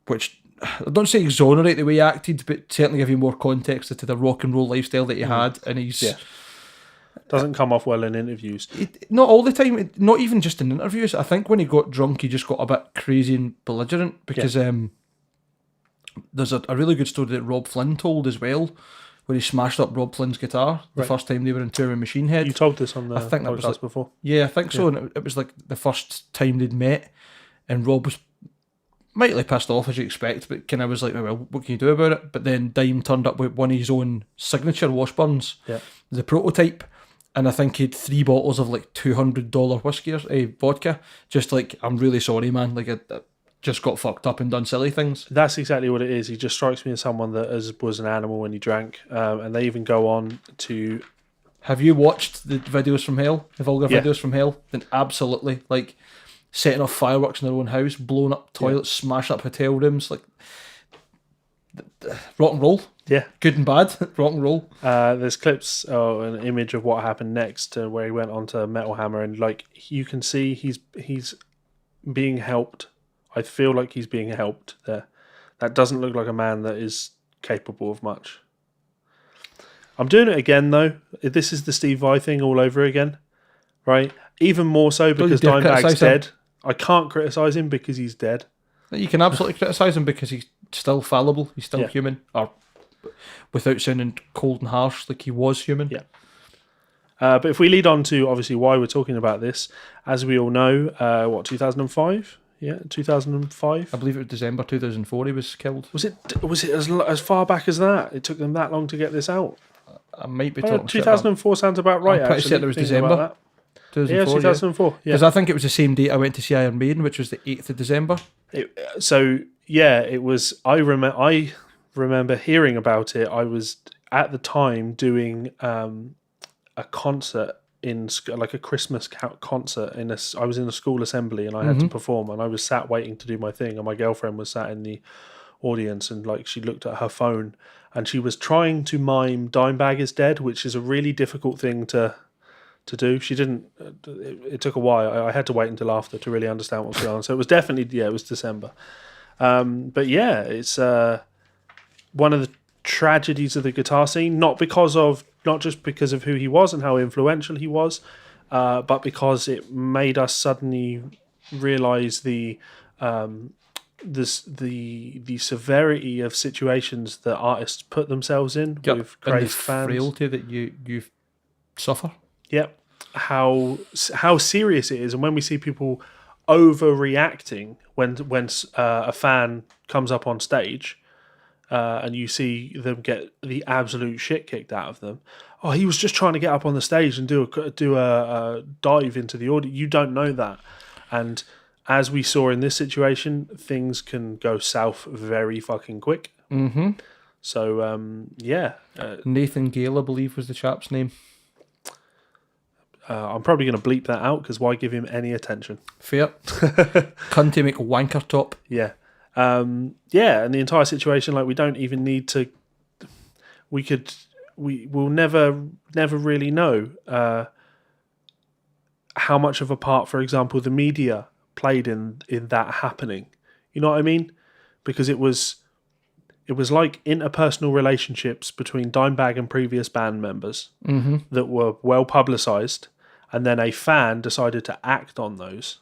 which I don't say exonerate the way he acted, but certainly give you more context to the rock and roll lifestyle that he had. And he's doesn't come off well in interviews. Not all the time, not even just in interviews. I think when he got drunk, he just got a bit crazy and belligerent because there's a really good story that Rob Flynn told as well, where he smashed up Rob Flynn's guitar the first time they were in tour with Machine Head. You told this on the I think that podcast was before. Yeah, I think so. And it was like the first time they'd met, and Rob was mightily pissed off, as you expect, but kind of was like, well, what can you do about it? But then Dime turned up with one of his own signature Washburns, the prototype, and I think he had 3 bottles of like $200 whiskey or vodka. Just like, I'm really sorry, man. Like, I just got fucked up and done silly things. That's exactly what it is. He just strikes me as someone that was an animal when he drank. And they even go on to... Have you watched the videos from hell? The vulgar videos from hell? Then absolutely. Like, setting off fireworks in their own house, blowing up toilets, smash up hotel rooms. Like, rock and roll. Yeah. Good and bad. Rock and roll. There's clips or an image of what happened next, where he went on to Metal Hammer, and like you can see he's being helped. I feel like he's being helped there. That doesn't look like a man that is capable of much. I'm doing it again though. This is the Steve Vai thing all over again, right? Even more so because Dimebag's dead. I can't criticise him because he's dead. You can absolutely criticise him because he's still fallible. He's still human, or without sounding cold and harsh, like he was human. Yeah. But if we lead on to obviously why we're talking about this, as we all know, 2005? Yeah, 2005. I believe it was December 2004 he was killed. Was it as far back as that? It took them that long to get this out? I might be talking 2004 sounds about right. I'm pretty certain it was December. 2004, 2004. Because I think it was the same date I went to see Iron Maiden, which was the 8th of December. It was. I remember hearing about it. I was at the time doing a concert in like a Christmas concert I was in a school assembly and I had to perform, and I was sat waiting to do my thing, and my girlfriend was sat in the audience, and like she looked at her phone and she was trying to mime Dimebag is Dead, which is a really difficult thing to do. She didn't. It took a while. I had to wait until after to really understand what was going on. So it was definitely it was December. But yeah, it's one of the tragedies of the guitar scene. Not just because of who he was and how influential he was, but because it made us suddenly realize the severity of situations that artists put themselves in with crazed fans. Frailty that you suffer. Yep. How serious it is, and when we see people overreacting when a fan comes up on stage, and you see them get the absolute shit kicked out of them. Oh, he was just trying to get up on the stage and do a dive into the audience. You don't know that, and as we saw in this situation, things can go south very fucking quick. Mm-hmm. So Nathan Gale, I believe, was the chap's name. I'm probably going to bleep that out because why give him any attention? Fair. Cunty make a wanker top. Yeah. And the entire situation, like, we don't even need to. We'll never really know how much of a part, for example, the media played in that happening. You know what I mean? Because it was like interpersonal relationships between Dimebag and previous band members that were well publicised, and then a fan decided to act on those.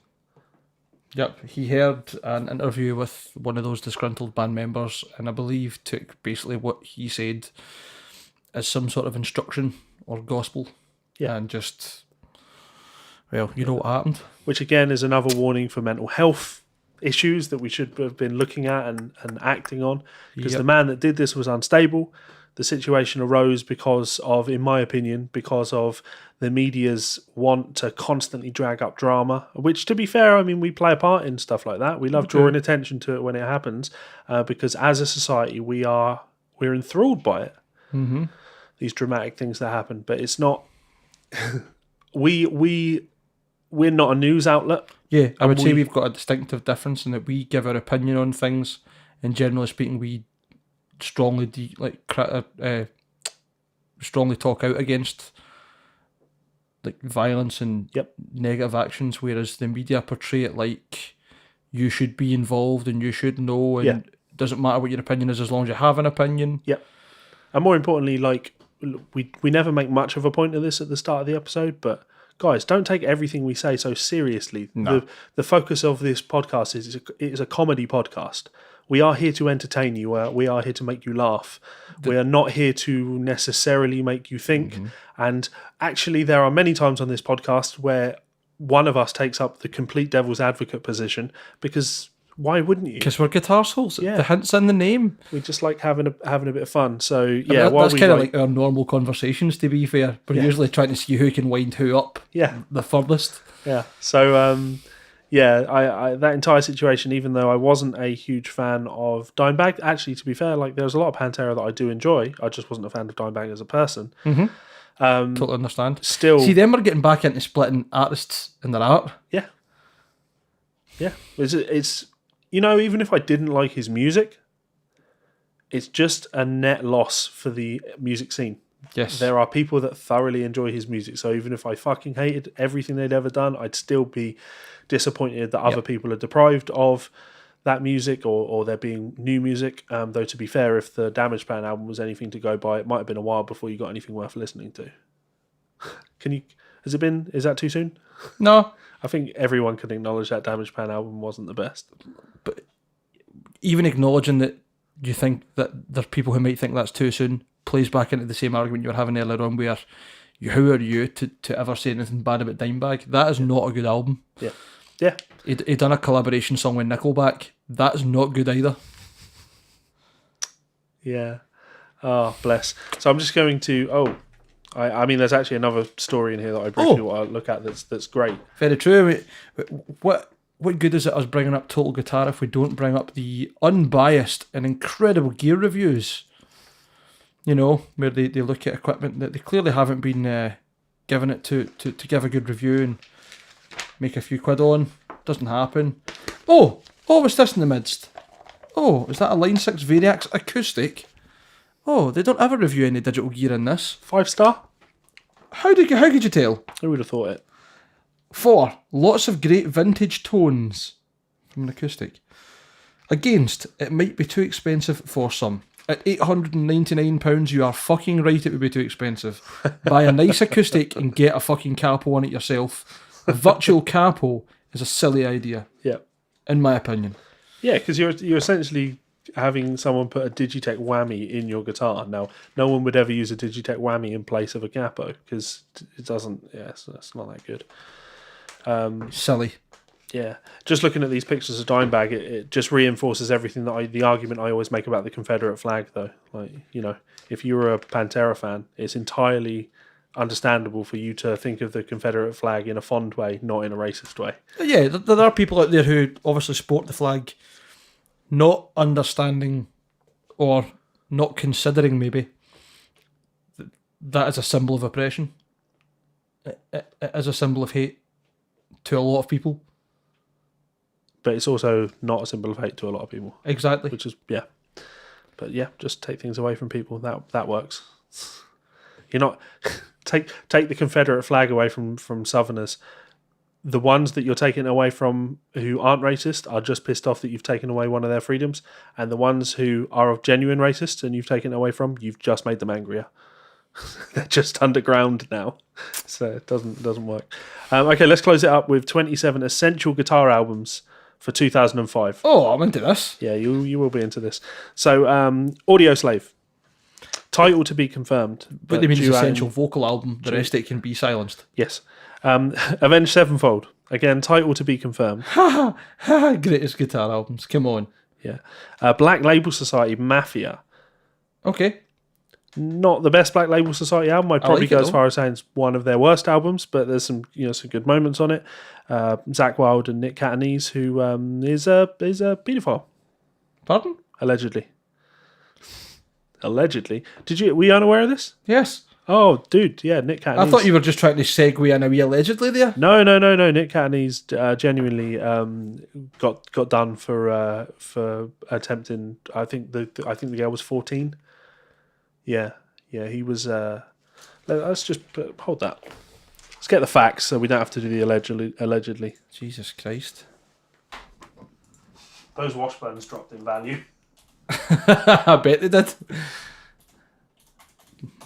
Yep, he heard an interview with one of those disgruntled band members, and I believe took basically what he said as some sort of instruction or gospel. Yeah. And just, well, you know what happened. Which again is another warning for mental health issues that we should have been looking at and acting on. Because the man that did this was unstable. The situation arose because of, in my opinion, because of the media's want to constantly drag up drama, which, to be fair, I mean, we play a part in stuff like that. We love drawing attention to it when it happens, because as a society, we're enthralled by it. Mm-hmm. These dramatic things that happen, but it's not. we're not a news outlet. Yeah, I would say we've got a distinctive difference in that we give our opinion on things, and generally speaking, we strongly strongly talk out against like violence and Yep. negative actions, whereas the media portray it like you should be involved and you should know, and Yeah. it doesn't matter what your opinion is as long as you have an opinion. Yep. And more importantly, like, we never make much of a point of this at the start of the episode, but guys, don't take everything we say so seriously. No. The focus of this podcast is a comedy podcast. We are here to entertain you. We are here to make you laugh. We are not here to necessarily make you think. And actually, there are many times on this podcast where one of us takes up the complete devil's advocate position, because why wouldn't you? Because we're guitar souls. Yeah. The hint's in the name. We just like having a bit of fun. So yeah, That's kind of like our normal conversations, to be fair. We're usually trying to see who can wind who up the furthest. Yeah. So I that entire situation, even though I wasn't a huge fan of Dimebag, actually, to be fair, like, there's a lot of Pantera that I do enjoy. I just wasn't a fan of Dimebag as a person. Totally understand. Still, See, then we're getting back into splitting artists and their art. yeah. It's even if I didn't like his music, it's just a net loss for the music scene. Yes. There are people that thoroughly enjoy his music, so even if I fucking hated everything they'd ever done, I'd still be disappointed that other people are deprived of that music, or there being new music. Though, to be fair, if the Damage Plan album was anything to go by, it might have been a while before you got anything worth listening to. Is that too soon? No. I think everyone can acknowledge that Damage Plan album wasn't the best. But even acknowledging that you think that there's people who might think that's too soon plays back into the same argument you were having earlier on, where who are you to ever say anything bad about Dimebag? That is not a good album. Yeah. Yeah. He done a collaboration song with Nickelback. That's not good either. Yeah. Oh, bless. So I'm just going to... I mean, there's actually another story in here that I briefly want to look at that's great. Very true. What good is it us bringing up Total Guitar if we don't bring up the unbiased and incredible gear reviews? Where they look at equipment that they clearly haven't been given it to give a good review and make a few quid on. Doesn't happen. Oh, what's this in the midst? Oh, is that a Line 6 Variax acoustic? Oh, they don't ever review any digital gear in this. 5-star? How could you tell? Who would have thought it? 4. Lots of great vintage tones from an acoustic. Against, it might be too expensive for some. At £899, you are fucking right, it would be too expensive. Buy a nice acoustic and get a fucking capo on it yourself. A virtual capo is a silly idea. Yeah. In my opinion. Yeah, because you're essentially having someone put a Digitech whammy in your guitar. Now, no one would ever use a Digitech whammy in place of a capo, because it doesn't... Yeah, it's not that good. Silly. Yeah, just looking at these pictures of Dimebag, it just reinforces everything the argument I always make about the Confederate flag, though. Like, if you were a Pantera fan, it's entirely understandable for you to think of the Confederate flag in a fond way, not in a racist way. Yeah, there are people out there who obviously sport the flag, not understanding or not considering maybe that is a symbol of oppression. It is a symbol of hate to a lot of people. But it's also not a symbol of hate to a lot of people. Exactly. Which is, yeah. But yeah, just take things away from people. That works. You're not... take the Confederate flag away from Southerners. The ones that you're taking away from who aren't racist are just pissed off that you've taken away one of their freedoms. And the ones who are genuine racists and you've taken it away from, you've just made them angrier. They're just underground now. So it doesn't work. Okay, let's close it up with 27 essential guitar albums for 2005. Oh, I'm into this. Yeah, you will be into this. So, Audio Slave. Title to be confirmed. But they mean it's essential vocal album. The rest of it can be silenced. Yes. Avenged Sevenfold. Again, title to be confirmed. Greatest guitar albums. Come on. Yeah. Black Label Society, Mafia. Okay. Not the best Black Label Society album. I'd probably like go it, as far as saying it's one of their worst albums, but there's some good moments on it. Zakk Wylde and Nick Catanese, who is a paedophile. Pardon? Allegedly. Were you unaware of this? Yes. Oh, dude, yeah, Nick Catanese. I thought you were just trying to segue in a wee allegedly there. No. Nick Catanese genuinely got done for attempting. I think the girl was 14. Yeah, he was. Let's just hold that. Let's get the facts so we don't have to do the allegedly. Jesus Christ. Those Washburns dropped in value. I bet they did.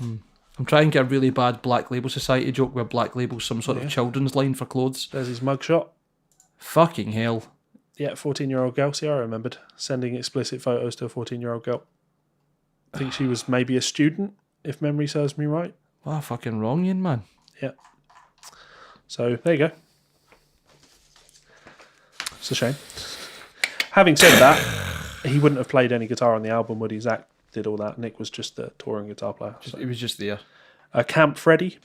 I'm trying to get a really bad Black Label Society joke where Black Label's some sort of children's line for clothes. There's his mugshot. Fucking hell. Yeah, 14-year-old girl. See, I remembered sending explicit photos to a 14-year-old girl. I think she was maybe a student, if memory serves me right. What a fucking wrong yin, man. Yeah. So, there you go. It's a shame. Having said that, he wouldn't have played any guitar on the album, would he? Zach did all that. Nick was just the touring guitar player. So. He was just there. Camp Freddy.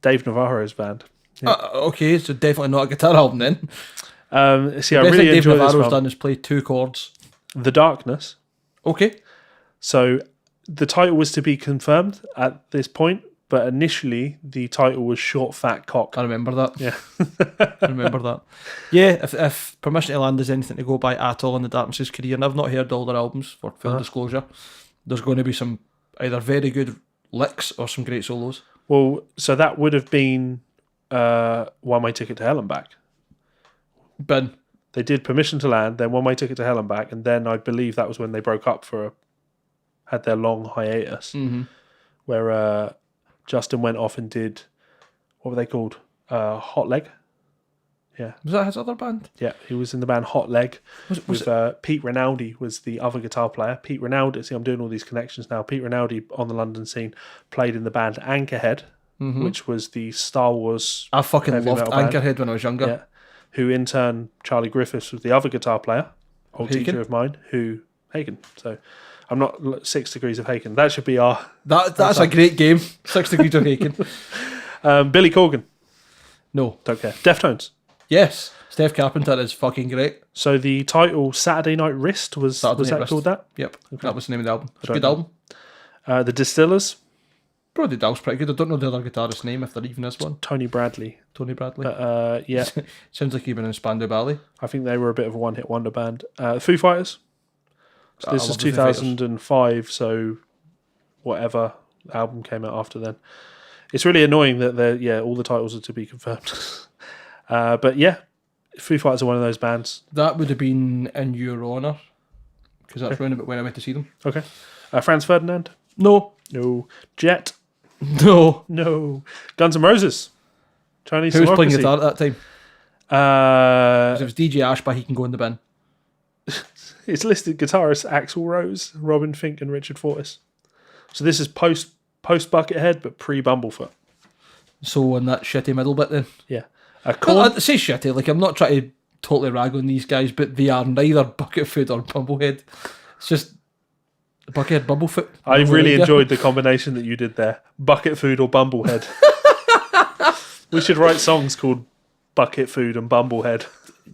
Dave Navarro's band. Yeah. Okay, so definitely not a guitar album then. See, I really Dave enjoy this Navarro's one. done is play 2 chords. The Darkness. Okay. So the title was to be confirmed at this point, but initially the title was Short Fat Cock. I remember that. Yeah. I remember that. Yeah, if Permission to Land is anything to go by at all in the Darkness's career, and I've not heard all their albums for full disclosure, there's going to be some either very good licks or some great solos. Well, so that would have been One Way Ticket to Hell and Back. Ben. They did Permission to Land, then One Way Ticket to Hell and Back, and then I believe that was when they broke up had their long hiatus, where Justin went off and did, what were they called? Hot Leg. Yeah. Was that his other band? Yeah, he was in the band Hot Leg. Was Pete Rinaldi was the other guitar player. Pete Rinaldi, see, I'm doing all these connections now. Pete Rinaldi on the London scene played in the band Anchorhead, which was the Star Wars. I fucking heavy loved metal band. Anchorhead when I was younger. Yeah. Who in turn, Charlie Griffiths was the other guitar player, old Haken? teacher of mine, Haken. So I'm not 6 Degrees of Haken. That should be our. That's a great game. 6 Degrees of Haken. Billy Corgan. No. Don't care. Deftones. Yes. Steph Carpenter is fucking great. So the title Saturday Night Wrist was Saturday that Night Wrist. called that? Yep. That was the name of the album. It's a don't good know. album. The Distillers. Probably Dell's pretty good. I don't know the other guitarist's name, if they're even this one. Tony Bradley. Tony Bradley. Yeah. Sounds like he'd been in Spandau Ballet. I think they were a bit of a one-hit wonder band. Foo Fighters. So I this is love the Foo Fighters. 2005, so whatever album came out after then. It's really annoying that all the titles are to be confirmed. But yeah, Foo Fighters are one of those bands. That would have been in your honour, because that's round about when I went to see them. Okay. Franz Ferdinand? No. No. Jet? No. No. Guns N' Roses? Chinese Who was playing Democracy? guitar at that time? 'Cause it was DJ Ashby, he can go in the bin. It's listed guitarists Axl Rose, Robin Fink, and Richard Fortus. So this is post Buckethead, but pre Bumblefoot. So in that shitty middle bit then. Yeah. Well, Korn, I say shitty, like I'm not trying to totally rag on these guys, but they are neither Buckethead or Bumblehead. It's just Buckethead, Bumblefoot. I really enjoyed the combination that you did there. Bucket Food or Bumblehead. We should write songs called Bucket Food and Bumblehead.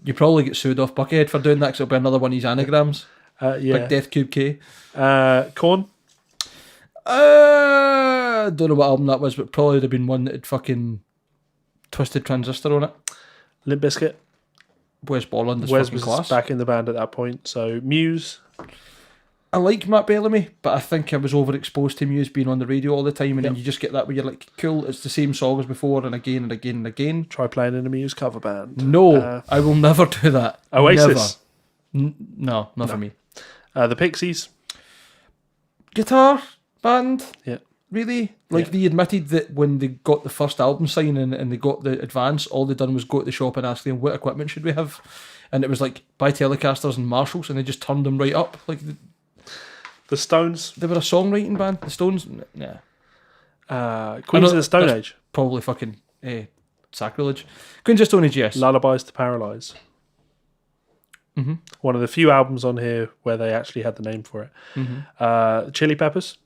You probably get sued off Buckethead for doing that, because it'll be another one of these anagrams. Yeah. Big Death Cube K. Korn? Don't know what album that was, but probably would have been one that had fucking Twisted Transistor on it. Limp Bizkit? Wes Borland is Wes fucking was class. back in the band at that point. So Muse? I like Matt Bellamy, but I think I was overexposed to Muse being on the radio all the time, and then you just get that where you're like, cool, it's the same song as before, and again and again and again. Try playing in a Muse cover band. No, I will never do that. Oasis? Never. No, not for me. The Pixies? Guitar band? Yeah. Really? Like, they admitted that when they got the first album signed and they got the advance, all they done was go to the shop and ask them, what equipment should we have? And it was like, buy Telecasters and Marshalls, and they just turned them right up. Like, The Stones? they were a songwriting band. The Stones? Nah. Queens of the Stone Age? Probably fucking sacrilege. Queens of Stone Age, yes. Lullabies to Paralyze. Mm-hmm. One of the few albums on here where they actually had the name for it. Mm-hmm. Chili Peppers?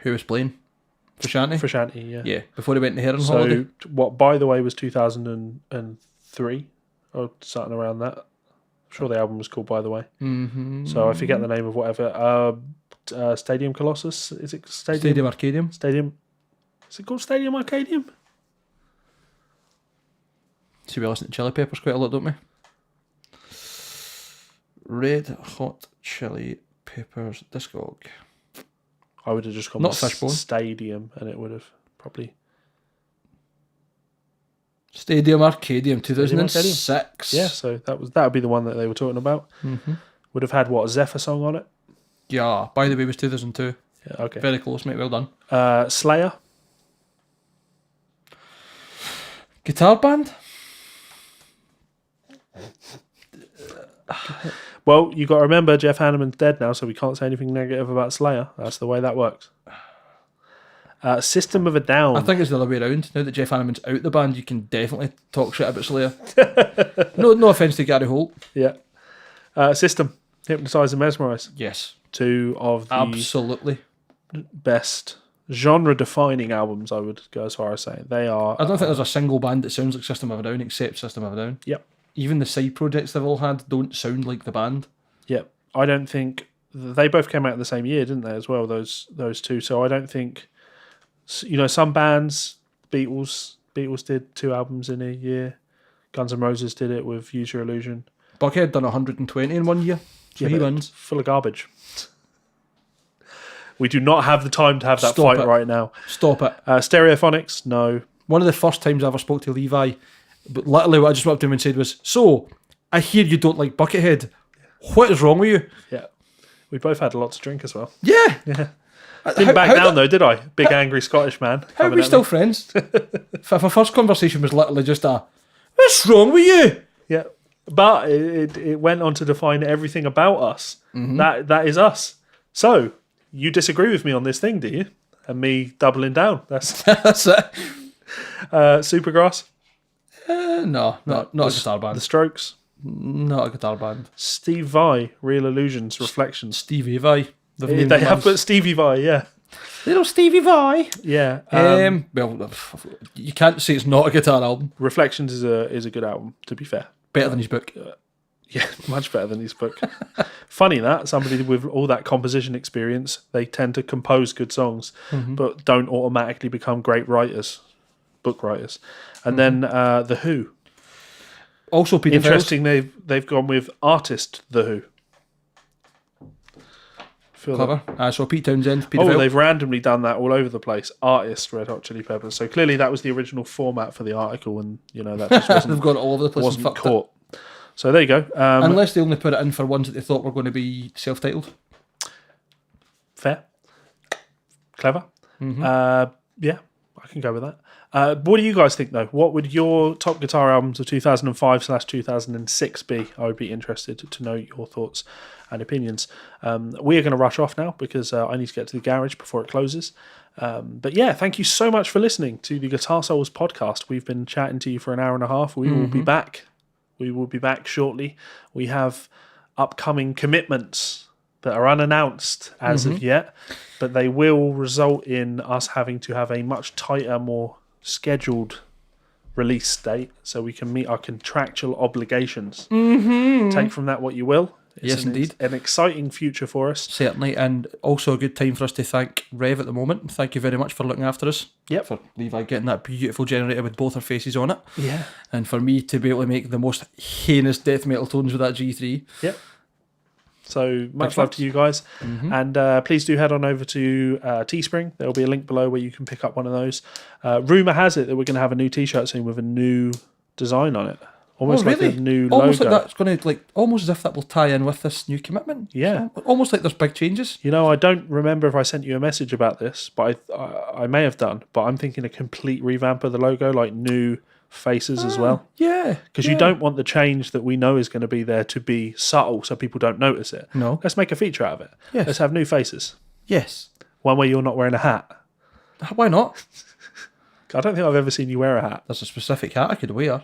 Who was playing? Frusciante? Frusciante, yeah. Yeah, before they went to Heron Holiday. So, what, by the way, was 2003 or something around that. I'm sure the album was called By the Way. Mm-hmm. So I forget the name of whatever. Stadium Colossus? Is it Stadium Arcadium. Stadium? Is it called Stadium Arcadium? See, we listen to Chili Peppers quite a lot, don't we? Red Hot Chili Peppers Discog. I would have just gone Not with Fishbone. Stadium, and it would have probably. Stadium Arcadium 2006. Yeah, so that would be the one that they were talking about. Mm-hmm. Would have had what, a Zephyr song on it? Yeah, by the way, it was 2002. Yeah, okay. Very close, mate. Well done. Slayer. Guitar band? Well, you got to remember Jeff Hanneman's dead now, so we can't say anything negative about Slayer. That's the way that works. System of a Down. I think it's the other way around. Now that Jeff Hanneman's out the band, you can definitely talk shit about Slayer. No offence to Gary Holt. Yeah. System. Hypnotise and Mesmerise. Yes. Two of the Absolutely. best genre-defining albums, I would go as far as saying. They are... I don't think there's a single band that sounds like System of a Down except System of a Down. Yep. Even the side projects they've all had don't sound like the band. Yep. I don't think... They both came out the same year, didn't they, as well, those two. So I don't think... You know, some bands, Beatles did 2 albums in a year. Guns N' Roses did it with Use Your Illusion. Buckethead done 120 in 1 year. So he wins. Full of garbage. We do not have the time to have that Stop fight it. right now. Stop it. Stereophonics, no. One of the first times I ever spoke to Levi, but literally what I just went up to him and said was, "So, I hear you don't like Buckethead. What is wrong with you?" Yeah. We both had a lot to drink as well. Yeah. Yeah. Didn't back down though, did I? Big angry Scottish man. How are we still friends? If our first conversation was literally just "What's wrong with you?" Yeah. But it went on to define everything about us. Mm-hmm. That is us. So, you disagree with me on this thing, do you? And me doubling down. That's That's it. Supergrass. No, not a guitar The band. Strokes. Not a guitar band. Steve Vai, Real Illusions, Reflections. Stevie Vai. They have put Stevie Vai, yeah. Little Stevie Vai. Yeah. Well, you can't say it's not a guitar album. Reflections is a good album, to be fair. Better than his book. Yeah, much better than his book. Funny that somebody with all that composition experience, they tend to compose good songs, but don't automatically become great writers, book writers. And then The Who. Also, Peter Interesting, they've gone with artist The Who. Feel Clever. So Pete Townsend, Peter Oh, Fells. they've randomly done that all over the place. Artist Red Hot Chili Peppers. So clearly that was the original format for the article, and that just They've gone all over the place and wasn't fucked it. caught. So there you go. Unless they only put it in for ones that they thought were going to be self-titled. Fair. Clever. Yeah, I can go with that. What do you guys think, though? What would your top guitar albums of 2005/2006 be? I would be interested to know your thoughts and opinions. We are going to rush off now because I need to get to the garage before it closes. But yeah, thank you so much for listening to the Guitar Souls podcast. We've been chatting to you for an hour and a half. We will be back. We will be back shortly. We have upcoming commitments that are unannounced as of yet, but they will result in us having to have a much tighter, more scheduled release date so we can meet our contractual obligations. Take from that what you will. Yes, indeed. An exciting future for us. Certainly, and also a good time for us to thank Rev at the moment. Thank you very much for looking after us. Yep. For Levi getting that beautiful generator with both our faces on it. Yeah. And for me to be able to make the most heinous death metal tones with that G3. Yep. So much love to you guys. And please do head on over to Teespring. There will be a link below where you can pick up one of those. Rumour has it that we're going to have a new t-shirt soon with a new design on it. Almost like a new almost logo. like that's going to almost as if that will tie in with this new commitment. Yeah. So, almost like there's big changes. I don't remember if I sent you a message about this, but I may have done. But I'm thinking a complete revamp of the logo, like new faces as well. Yeah. Because you don't want the change that we know is going to be there to be subtle so people don't notice it. No. Let's make a feature out of it. Yes. Let's have new faces. Yes. One where you're not wearing a hat. Why not? I don't think I've ever seen you wear a hat. There's a specific hat I could wear.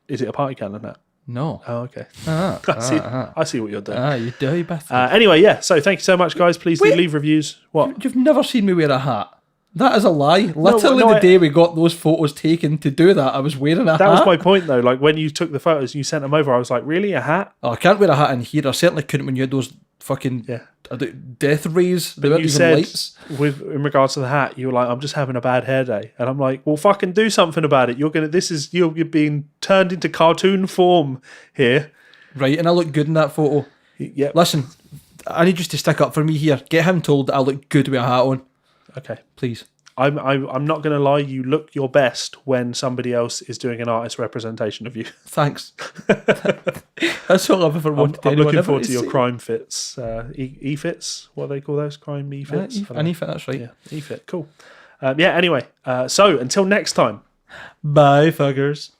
Is it a party cannon hat? No. Oh, okay. I see what you're doing. You dirty bastard. Anyway, yeah. So thank you so much, guys. Please do leave reviews. What? You've never seen me wear a hat. That is a lie. Literally no, the day we got those photos taken to do that, I was wearing a hat. That was my point, though. Like, when you took the photos and you sent them over, I was like, really? A hat? Oh, I can't wear a hat in here. I certainly couldn't when you had those fucking death rays. They weren't You even said, lights. in regards to the hat, you were like, I'm just having a bad hair day. And I'm like, well, fucking do something about it. You're being turned into cartoon form here. Right, and I look good in that photo. Yep. Listen, I need you to stick up for me here. Get him told that I look good with a hat on. Okay. Please. I'm not going to lie. You look your best when somebody else is doing an artist representation of you. Thanks. That's all I've ever wanted. I'm looking forward to your crime fits. E-fits? What do they call those? Crime E-fits? An E-fit, that's right. Yeah, E-fit. Cool. Anyway, so until next time. Bye, fuckers.